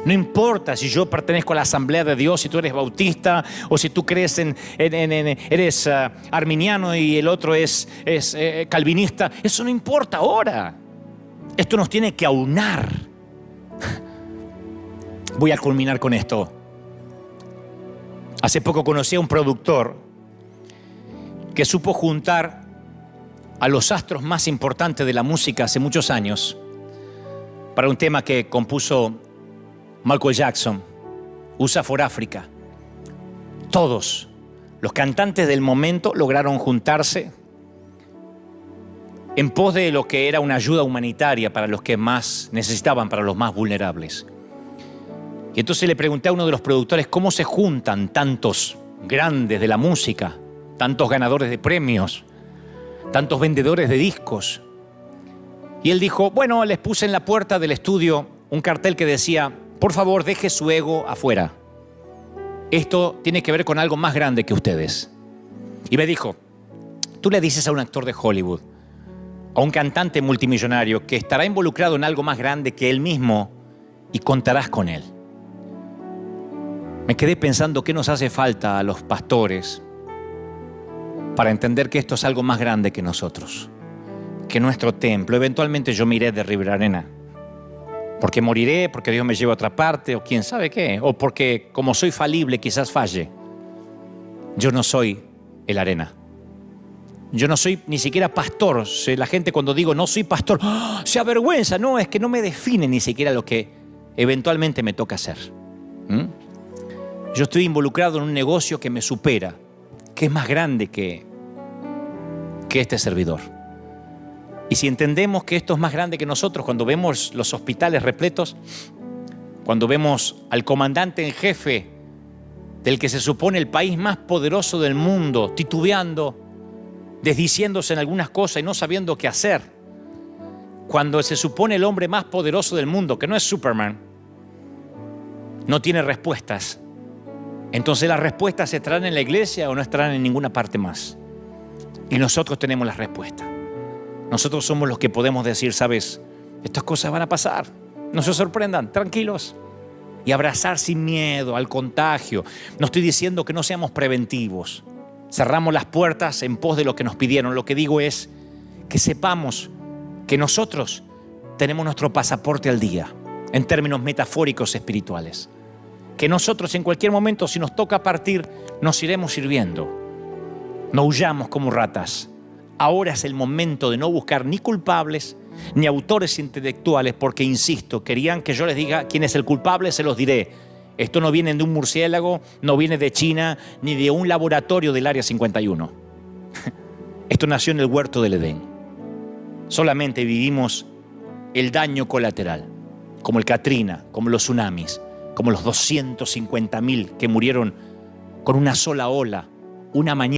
Speaker 1: No importa si yo pertenezco a la Asamblea de Dios, si tú eres bautista o si tú crees eres arminiano y el otro es calvinista. Eso no importa ahora. Esto nos tiene que aunar. Voy a culminar con esto. Hace poco conocí a un productor que supo juntar a los astros más importantes de la música hace muchos años para un tema que compuso Michael Jackson, USA for Africa. Todos los cantantes del momento lograron juntarse en pos de lo que era una ayuda humanitaria para los que más necesitaban, para los más vulnerables. Y entonces le pregunté a uno de los productores cómo se juntan tantos grandes de la música, tantos ganadores de premios, tantos vendedores de discos. Y él dijo, bueno, les puse en la puerta del estudio un cartel que decía, por favor, deje su ego afuera. Esto tiene que ver con algo más grande que ustedes. Y me dijo, tú le dices a un actor de Hollywood, a un cantante multimillonario que estará involucrado en algo más grande que él mismo y contarás con él. Me quedé pensando qué nos hace falta a los pastores para entender que esto es algo más grande que nosotros, que nuestro templo. Eventualmente yo me iré de River Arena, porque moriré, porque Dios me lleva a otra parte, o quién sabe qué, o porque como soy falible quizás falle. Yo no soy el Arena. Yo no soy ni siquiera pastor. La gente cuando digo no soy pastor, ¡oh!, se avergüenza. No, es que no me define ni siquiera lo que eventualmente me toca hacer. Yo estoy involucrado en un negocio que me supera, que es más grande que este servidor. Y si entendemos que esto es más grande que nosotros, cuando vemos los hospitales repletos, cuando vemos al comandante en jefe del que se supone el país más poderoso del mundo, titubeando, desdiciéndose en algunas cosas y no sabiendo qué hacer, cuando se supone el hombre más poderoso del mundo, que no es Superman, no tiene respuestas, entonces las respuestas estarán en la iglesia o no estarán en ninguna parte más. Y nosotros tenemos las respuestas. Nosotros somos los que podemos decir, sabes, estas cosas van a pasar, no se sorprendan, tranquilos. Y abrazar sin miedo al contagio. No estoy diciendo que no seamos preventivos. Cerramos las puertas en pos de lo que nos pidieron. Lo que digo es que sepamos que nosotros tenemos nuestro pasaporte al día, en términos metafóricos espirituales. Que nosotros en cualquier momento, si nos toca partir, nos iremos sirviendo. No huyamos como ratas. Ahora es el momento de no buscar ni culpables ni autores intelectuales, porque, insisto, querían que yo les diga quién es el culpable, se los diré. Esto no viene de un murciélago, no viene de China, ni de un laboratorio del Área 51. Esto nació en el huerto del Edén. Solamente vivimos el daño colateral, como el Katrina, como los tsunamis, como los 250.000 que murieron con una sola ola, una mañana.